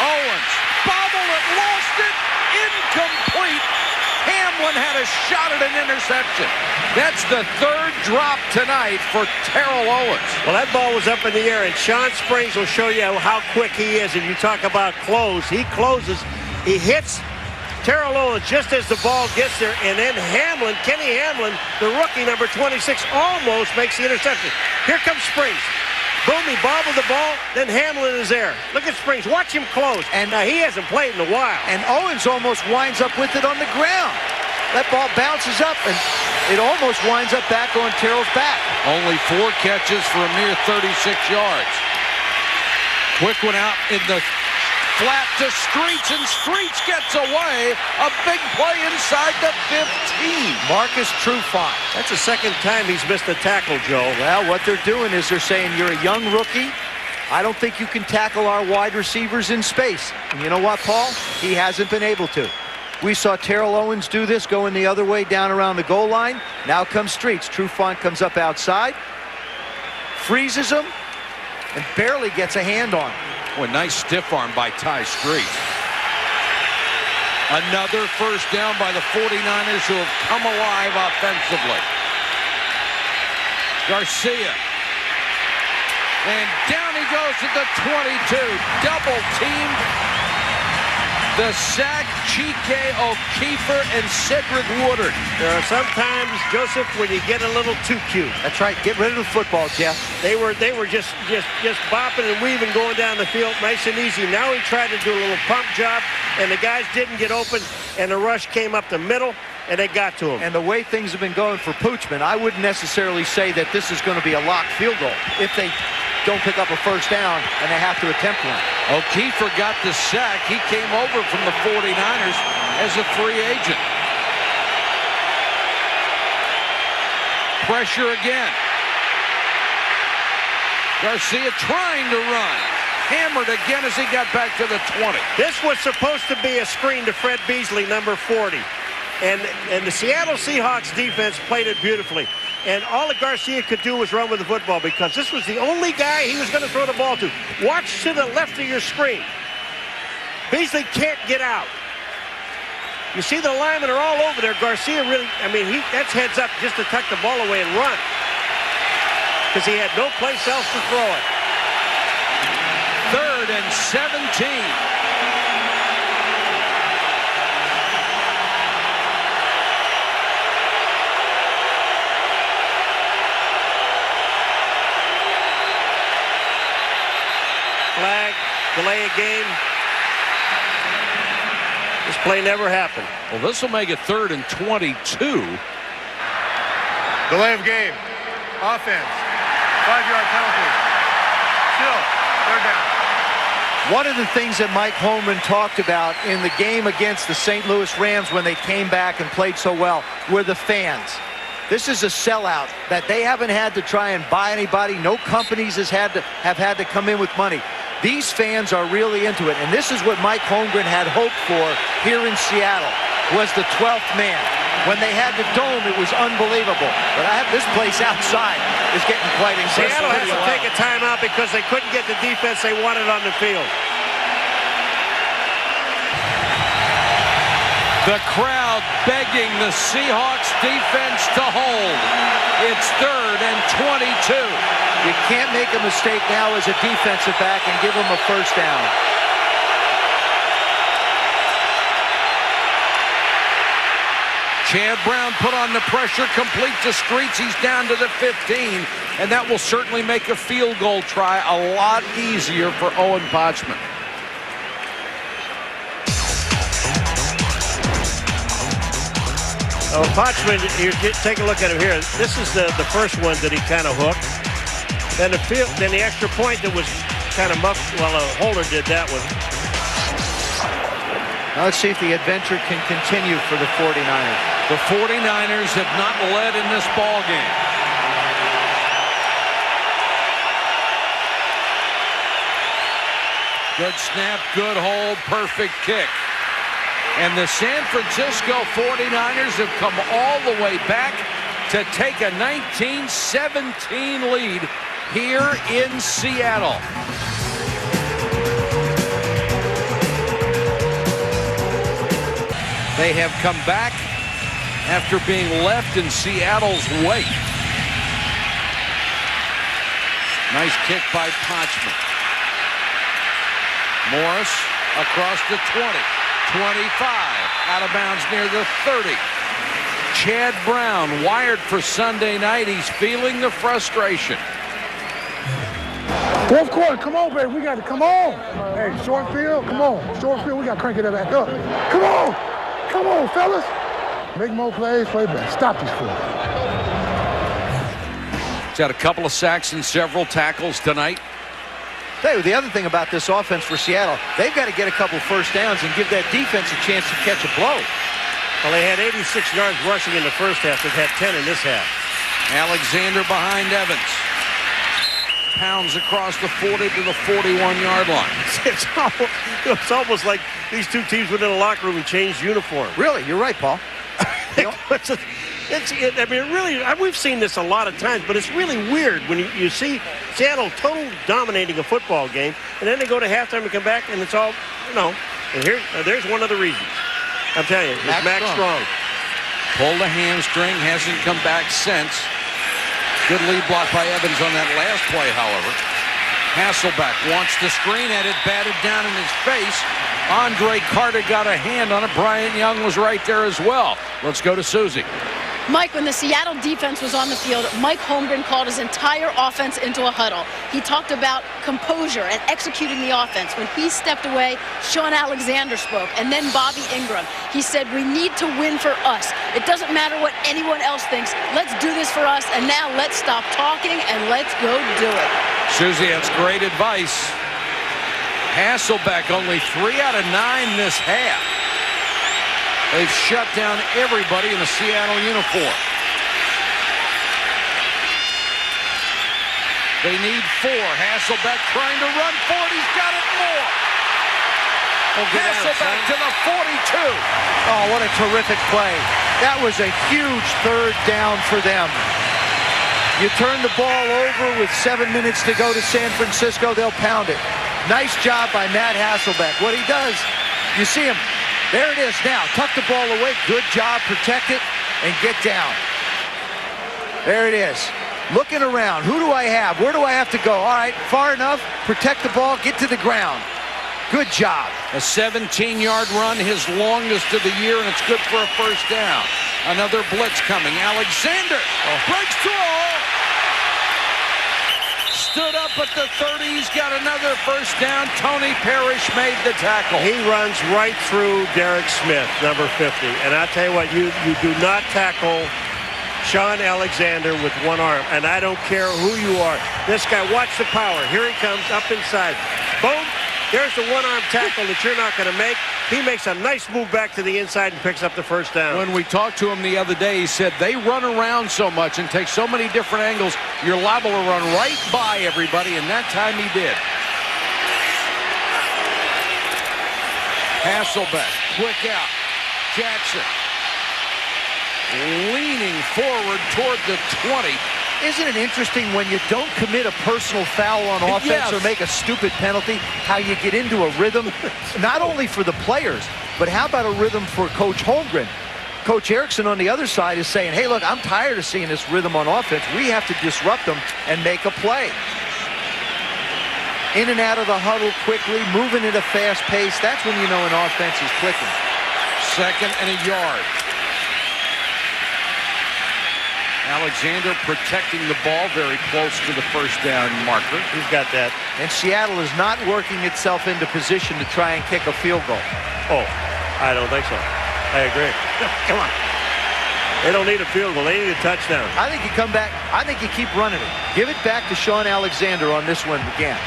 Owens, bobbled it, lost it, incomplete. Hamlin had a shot at an interception. That's the 3rd drop tonight for Terrell Owens. Well, that ball was up in the air, and Sean Springs will show you how quick he is. And you talk about close. He closes. He hits Terrell Owens just as the ball gets there, and then Hamlin, Kenny Hamlin, the rookie, number 26, almost makes the interception. Here comes Springs. Boom, he bobbled the ball, then Hamlin is there. Look at Springs, watch him close. And now he hasn't played in a while. And Owens almost winds up with it on the ground. That ball bounces up, and it almost winds up back on Terrell's back. Only 4 catches for a mere 36 yards. Quick one out in the flat to Streets, and Streets gets away. A big play inside the 15. Marcus Trufant. That's the 2nd time he's missed a tackle, Joe. Well, what they're doing is they're saying, you're a young rookie. I don't think you can tackle our wide receivers in space. And you know what, Paul? He hasn't been able to. We saw Terrell Owens do this, going the other way down around the goal line. Now comes Streets. Trufant comes up outside, freezes him, and barely gets a hand on him. Boy, nice stiff arm by Ty Streets. Another first down by the 49ers, who have come alive offensively. Garcia. And down he goes at the 22. Double teamed. The sack, Chike O'Keefer and Cedric Woodard. There are sometimes, Joseph, when you get a little too cute. That's right. Get rid of the football, Jeff. They were just bopping and weaving going down the field, nice and easy. Now he tried to do a little pump job, and the guys didn't get open, and the rush came up the middle, and they got to him. And the way things have been going for Poochman, I wouldn't necessarily say that this is going to be a locked field goal if they don't pick up a first down and they have to attempt one. O'Keefer got the sack. He came over from the 49ers as a free agent. Pressure again. Garcia trying to run. Hammered again as he got back to the 20. This was supposed to be a screen to Fred Beasley, number 40. And the Seattle Seahawks defense played it beautifully. And all that Garcia could do was run with the football, because this was the only guy he was going to throw the ball to. Watch to the left of your screen. Beasley can't get out. You see the linemen are all over there. Garcia really, that's heads up just to tuck the ball away and run, because he had no place else to throw it. 3rd and 17. Flag, delay a game. This play never happened. Well, this will make it 3rd and 22. Delay of game. Offense. 5-yard penalty. Still, 3rd down. One of the things that Mike Holmgren talked about in the game against the St. Louis Rams when they came back and played so well were the fans. This is a sellout that they haven't had to try and buy anybody. No companies have had to come in with money. These fans are really into it, and this is what Mike Holmgren had hoped for here in Seattle, was the 12th man. When they had the dome, it was unbelievable. But this place outside is getting quite incredible. Seattle has to take a timeout because they couldn't get the defense they wanted on the field. The crowd begging the Seahawks defense to hold. It's 3rd and 22. You can't make a mistake now as a defensive back and give them a first down. Chad Brown put on the pressure, complete to Streets. He's down to the 15, and that will certainly make a field goal try a lot easier for Owen Potchman. Oh, Potchman, take a look at him here. This is the first one that he kind of hooked. Then the extra point that was kind of muffed. Well, Holder did that one. Now let's see if the adventure can continue for the 49ers. The 49ers have not led in this ball game. Good snap, good hold, perfect kick. And the San Francisco 49ers have come all the way back to take a 19-17 lead here in Seattle. They have come back after being left in Seattle's wake. Nice kick by Potchman. Morris across the 20, 25, out of bounds near the 30. Chad Brown wired for Sunday night. He's feeling the frustration. Fourth quarter, come on, baby. We got to come on. Hey, short field, come on. Short field, we got to crank it back up. Come on. Come on, fellas. Make more plays, play better. Stop these fools. He's had a couple of sacks and several tackles tonight. Hey, the other thing about this offense for Seattle, they've got to get a couple first downs and give that defense a chance to catch a blow. Well, they had 86 yards rushing in the first half. They've had 10 in this half. Alexander behind Evans. Pounds across the 40 to the 41-yard line. It's almost like these two teams went in the locker room and changed uniform. Really? You're right, Paul. I mean, really, we've seen this a lot of times, but it's really weird when you see Seattle total dominating a football game, and then they go to halftime and come back, and it's all, and there's one of the reasons. I'm telling you, it's Max Strong. Pulled a hamstring, hasn't come back since. Good lead block by Evans on that last play, however. Hasselback wants the screen at it, batted down in his face. Andre Carter got a hand on it. Bryant Young was right there as well. Let's go to Susie. Mike, when the Seattle defense was on the field, Mike Holmgren called his entire offense into a huddle. He talked about composure and executing the offense. When he stepped away, Sean Alexander spoke, and then Bobby Ingram. He said, we need to win for us. It doesn't matter what anyone else thinks. Let's do this for us, and now let's stop talking and let's go do it. Susie, that's great advice. Hasselback only 3 out of 9 this half. They've shut down everybody in a Seattle uniform. They need 4. Hasselback trying to run for it. He's got it more. Hasselback to the 42. Oh, what a terrific play. That was a huge third down for them. You turn the ball over with 7 minutes to go to San Francisco, they'll pound it. Nice job by Matt Hasselback. What he does, you see him. There it is now. Tuck the ball away. Good job. Protect it and get down. There it is. Looking around. Who do I have? Where do I have to go? All right, far enough. Protect the ball. Get to the ground. Good job. A 17-yard run, his longest of the year, and it's good for a first down. Another blitz coming. Alexander breaks through. Stood up at the 30. He's got another first down. Tony Parrish made the tackle. He runs right through Derek Smith, number 50. And I tell you what, you do not tackle Sean Alexander with one arm. And I don't care who you are. This guy, watch the power. Here he comes up inside. Boom. There's the one-arm tackle that you're not going to make. He makes a nice move back to the inside and picks up the first down. When we talked to him the other day, he said they run around so much and take so many different angles, you're liable to run right by everybody, and that time he did. Hasselback, quick out. Jackson leaning forward toward the 20. Isn't it interesting when you don't commit a personal foul on offense or make a stupid penalty, how you get into a rhythm, not only for the players, but how about a rhythm for Coach Holmgren? Coach Erickson on the other side is saying, hey, look, I'm tired of seeing this rhythm on offense. We have to disrupt them and make a play. In and out of the huddle quickly, moving at a fast pace. That's when you know an offense is clicking. 2nd and a yard. Alexander protecting the ball very close to the first down marker. He's got that. And Seattle is not working itself into position to try and kick a field goal. Oh, I don't think so. I agree. Come on. They don't need a field goal. They need a touchdown. I think you come back. I think you keep running it. Give it back to Sean Alexander on this one again.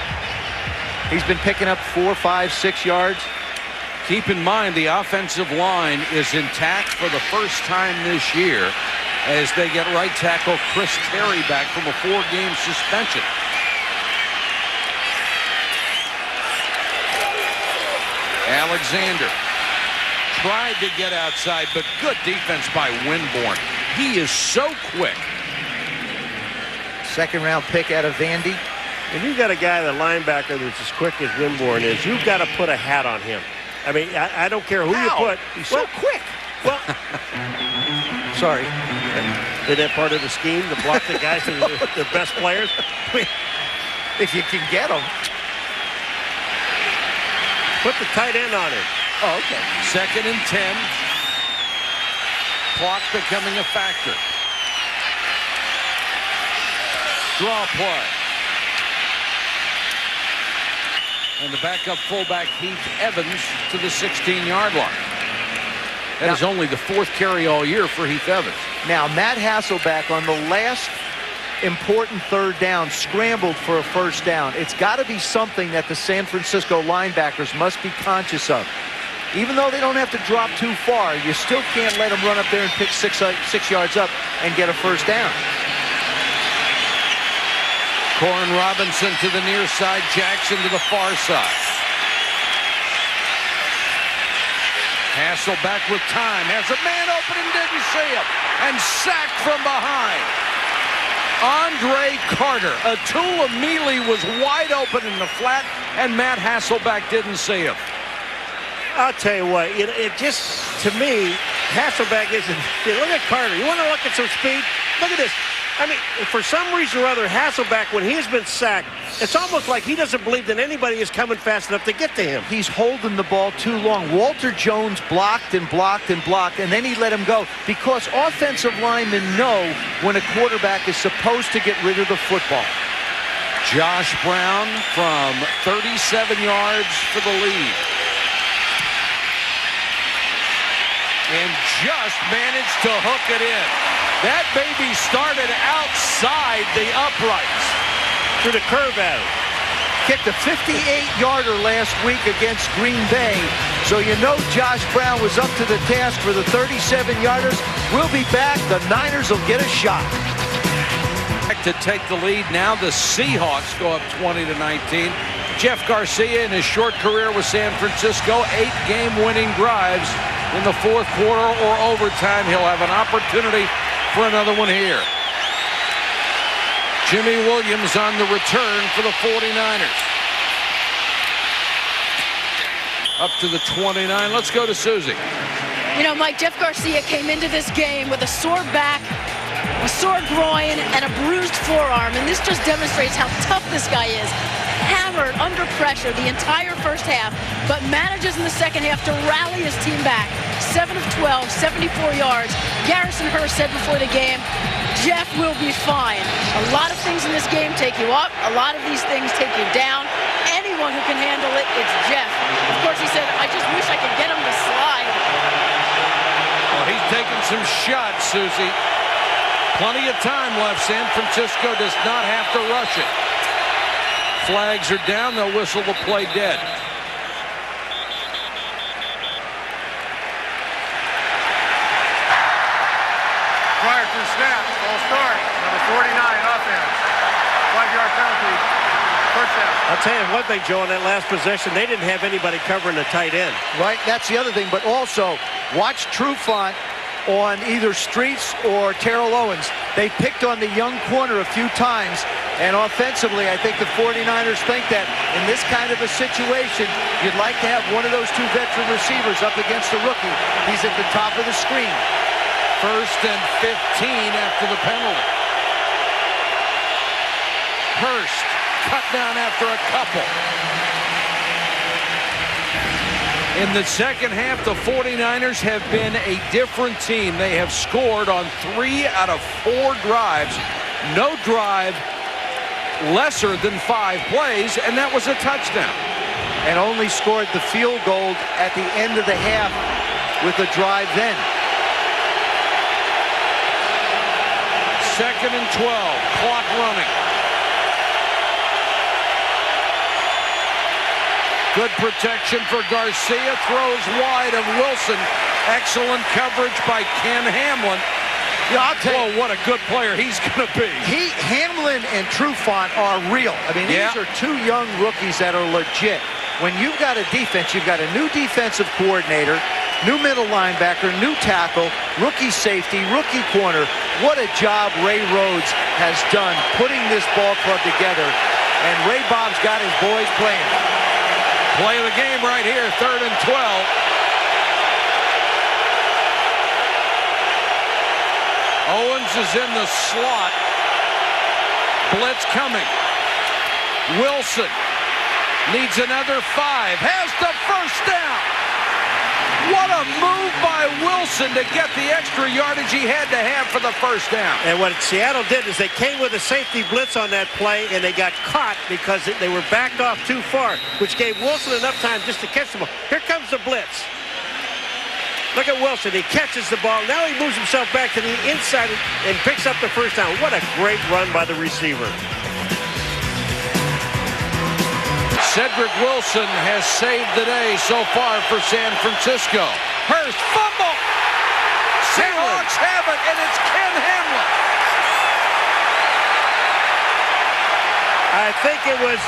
He's been picking up 4, 5, 6 yards. Keep in mind the offensive line is intact for the first time this year as they get right tackle Chris Terry back from a 4-game suspension. Alexander tried to get outside, but good defense by Winborn. He is so quick. 2nd-round pick out of Vandy. If you've got a guy, the linebacker, that's as quick as Winborn is, you've got to put a hat on him. I mean, I don't care who you put. He's so quick. Well, sorry. Is that part of the scheme to block the guys who are the best players? If you can get them. Put the tight end on it. Oh, okay. 2nd and 10. Clock becoming a factor. Draw play. And the backup fullback Heath Evans to the 16-yard line. That is only the 4th carry all year for Heath Evans. Now, Matt Hasselback on the last important 3rd down scrambled for a 1st down. It's got to be something that the San Francisco linebackers must be conscious of. Even though they don't have to drop too far, you still can't let them run up there and pick 6 yards up and get a 1st down. Corin Robinson to the near side, Jackson to the far side. Hasselback with time, has a man open and didn't see him, and sacked from behind. Andre Carter, Atula Mealy was wide open in the flat, and Matt Hasselback didn't see him. I'll tell you what, it just, to me, Hasselback isn't. Look at Carter. You want to look at some speed? Look at this. I mean, for some reason or other, Hasselback, when he has been sacked, it's almost like he doesn't believe that anybody is coming fast enough to get to him. He's holding the ball too long. Walter Jones blocked and blocked and blocked, and then he let him go because offensive linemen know when a quarterback is supposed to get rid of the football. Josh Brown from 37 yards for the lead. And just managed to hook it in. That baby started outside the uprights. Through the curve at it. Kicked a 58-yarder last week against Green Bay. So you know Josh Brown was up to the task for the 37-yarders. We'll be back. The Niners will get a shot. To take the lead. Now the Seahawks go up 20-19. Jeff Garcia in his short career with San Francisco, 8-game winning drives. In the 4th quarter or overtime, he'll have an opportunity for another one here. Jimmy Williams on the return for the 49ers. Up to the 29. Let's go to Susie. You know, Mike, Jeff Garcia came into this game with a sore back, a sore groin, and a bruised forearm, and this just demonstrates how tough this guy is. Hammered under pressure the entire first half, but manages in the second half to rally his team back. 7 of 12, 74 yards. Garrison Hurst said before the game, Jeff will be fine. A lot of things in this game take you up. A lot of these things take you down. Anyone who can handle it, it's Jeff. Of course, he said, I just wish I could get him to slide. Well, he's taking some shots, Susie. Plenty of time left. San Francisco does not have to rush it. Flags are down. They'll whistle the play dead. Prior to the snap, false start, number 49 offense. 5-yard penalty. First down. I'll tell you one thing, Joe, in that last possession, they didn't have anybody covering the tight end. Right, that's the other thing. But also, watch Trufant on either Streets or Terrell Owens. They picked on the young corner a few times, and offensively, I think the 49ers think that in this kind of a situation, you'd like to have one of those two veteran receivers up against the rookie. He's at the top of the screen. 1st and 15 after the penalty. Hurst cut down after a couple. In the second half, the 49ers have been a different team. They have scored on 3 out of 4 drives. No drive lesser than 5 plays, and that was a touchdown. And only scored the field goal at the end of the half with a drive then. 2nd and 12, clock running. Good protection for Garcia, throws wide of Wilson. Excellent coverage by Ken Hamlin. Yeah, I'll tell you, what a good player he's going to be. Hamlin and Trufant are real. I mean, these are 2 young rookies that are legit. When you've got a defense, you've got a new defensive coordinator, new middle linebacker, new tackle, rookie safety, rookie corner. What a job Ray Rhodes has done putting this ball club together. And Ray Bob's got his boys playing. Play of the game right here, 3rd and 12. Owens is in the slot. Blitz coming. Wilson needs another 5. Has the first down. What a move by Wilson to get the extra yardage he had to have for the first down. And what Seattle did is they came with a safety blitz on that play, and they got caught because they were backed off too far, which gave Wilson enough time just to catch the ball. Here comes the blitz. Look at Wilson. He catches the ball. Now he moves himself back to the inside and picks up the first down. What a great run by the receiver. Cedric Wilson has saved the day so far for San Francisco. Hurst fumble. Seahawks have it, and it's Ken Hamlin. I think it was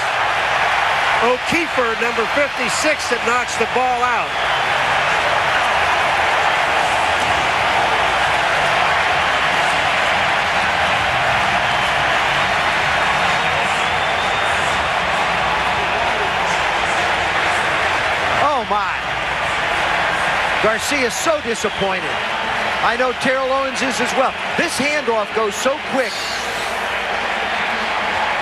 O'Keefer, number 56, that knocks the ball out. My. Garcia is so disappointed. I know Terrell Owens is as well. This handoff goes so quick.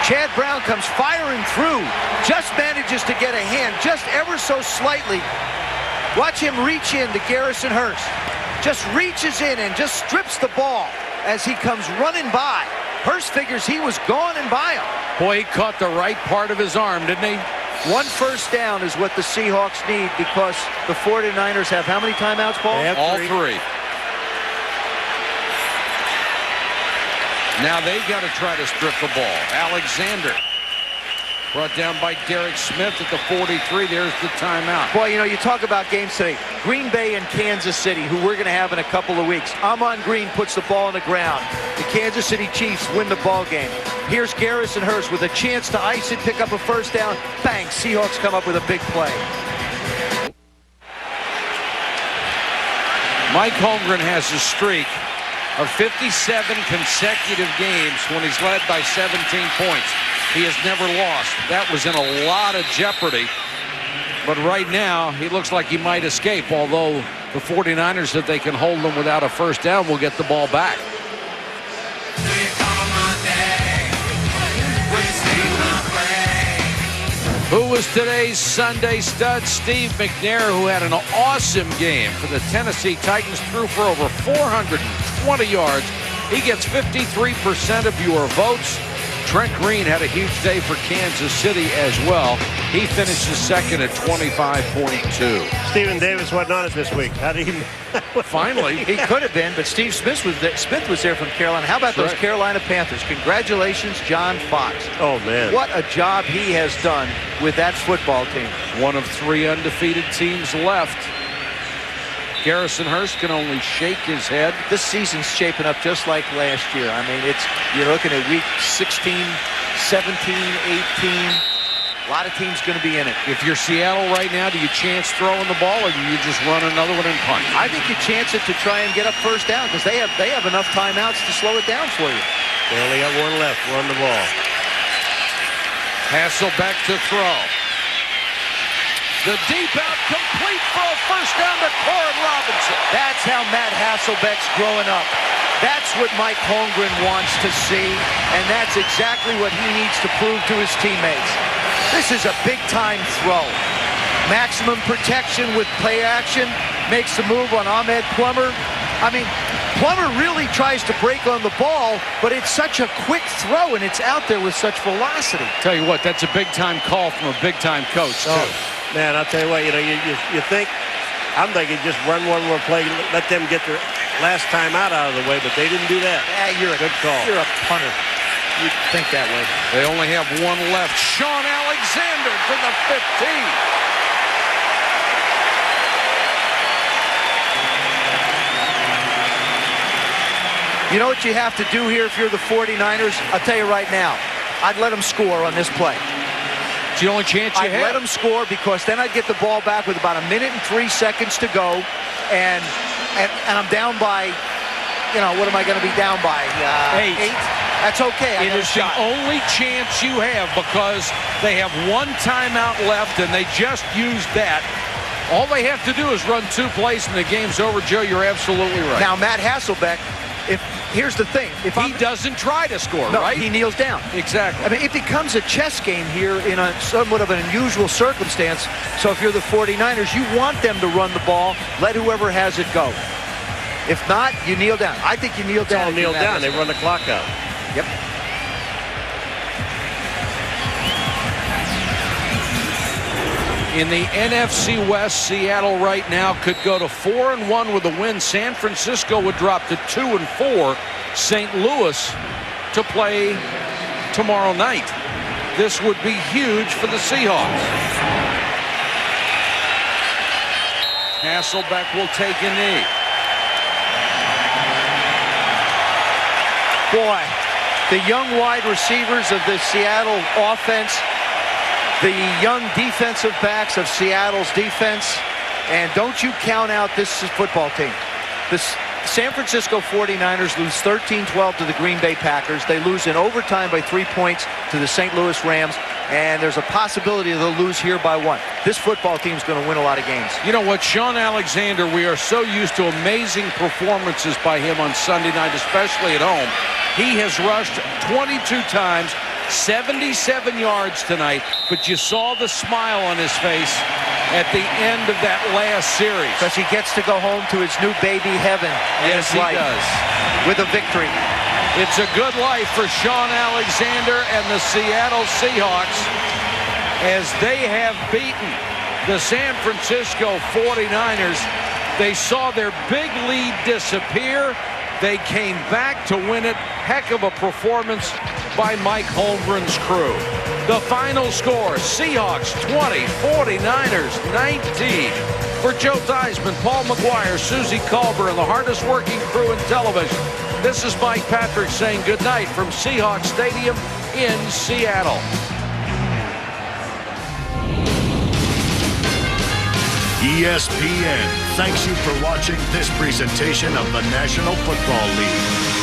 Chad Brown comes firing through. Just manages to get a hand, just ever so slightly. Watch him reach in to Garrison Hurst. Just reaches in and just strips the ball as he comes running by. Hurst figures he was gone and by him. Boy, he caught the right part of his arm, didn't he? 1 first down is what the Seahawks need because the 49ers have how many timeouts, Paul? All 3. Now they've got to try to strip the ball. Alexander brought down by Derek Smith at the 43. There's the timeout. Boy, you know, you talk about games today. Green Bay and Kansas City, who we're going to have in a couple of weeks. Amon Green puts the ball on the ground. The Kansas City Chiefs win the ball game. Here's Garrison Hurst with a chance to ice it, pick up a first down. Bang, Seahawks come up with a big play. Mike Holmgren has a streak of 57 consecutive games when he's led by 17 points. He has never lost. That was in a lot of jeopardy. But right now, he looks like he might escape, although the 49ers, if they can hold them without a first down, will get the ball back. Who was today's Sunday stud? Steve McNair, who had an awesome game for the Tennessee Titans, threw for over 420 yards. He gets 53% of your votes. Trent Green had a huge day for Kansas City as well. He finishes second at 25.2. Stephen Davis wasn't on it this week. How did he? Finally. He could have been, but Steve Smith was there from Carolina. How about those Carolina Panthers? Congratulations, John Fox. Oh, man. What a job he has done with that football team. One of 3 undefeated teams left. Garrison Hurst can only shake his head. This season's shaping up just like last year. I mean, you're looking at week 16, 17, 18. A lot of teams going to be in it. If you're Seattle right now, do you chance throwing the ball, or do you just run another one and punt? I think you chance it to try and get up first down because they have enough timeouts to slow it down for you. They only got one left. Run the ball. Hasselback to throw. The deep out complete for a first down to Corin Robinson. That's how Matt Hasselbeck's growing up. That's what Mike Holmgren wants to see, and that's exactly what he needs to prove to his teammates. This is a big-time throw. Maximum protection with play action. Makes the move on Ahmed Plummer. I mean, Plummer really tries to break on the ball, but it's such a quick throw, and it's out there with such velocity. Tell you what, that's a big-time call from a big-time coach, too. Oh, man, I'll tell you what, you think, I'm thinking just run one more play, let them get their last time out of the way, but they didn't do that. Yeah, you're a good call. You're a punter. You think that way. They only have one left. Sean Alexander to the 15. You know what you have to do here if you're the 49ers? I'll tell you right now. I'd let them score on this play. It's the only chance you have. I'd let them score because then I'd get the ball back with about 1 minute and 3 seconds to go, and I'm down by, what am I going to be down by? 8. That's okay. It is the only chance you have because they have one timeout left, and they just used that. All they have to do is run 2 plays, and the game's over. Joe, you're absolutely right. Now, Matt Hasselback, here's the thing. If he doesn't try to score, no, right? He kneels down. Exactly. I mean, it becomes a chess game here in a somewhat of an unusual circumstance. So if you're the 49ers, you want them to run the ball. Let whoever has it go. If not, you kneel down. I think you kneel down. Kneel down. They run the clock out. Yep. In the NFC West, Seattle right now could go to 4-1 with a win. San Francisco would drop to 2-4. St. Louis to play tomorrow night. This would be huge for the Seahawks. Hasselback will take a knee. Boy, the young wide receivers of the Seattle offense, the young defensive backs of Seattle's defense, and don't you count out this football team. The San Francisco 49ers lose 13-12 to the Green Bay Packers. They lose in overtime by 3 points to the St. Louis Rams, and there's a possibility they'll lose here by 1. This football team's going to win a lot of games. You know what, Sean Alexander, we are so used to amazing performances by him on Sunday night, especially at home. He has rushed 22 times, 77 yards tonight, but you saw the smile on his face at the end of that last series. Because he gets to go home to his new baby heaven. Yes, he does. With a victory. It's a good life for Sean Alexander and the Seattle Seahawks as they have beaten the San Francisco 49ers. They saw their big lead disappear. They came back to win it. Heck of a performance by Mike Holmgren's crew. The final score, Seahawks 20, 49ers 19. For Joe Theismann, Paul Maguire, Susie Culber, and the hardest working crew in television, this is Mike Patrick saying goodnight from Seahawks Stadium in Seattle. ESPN thanks you for watching this presentation of the National Football League.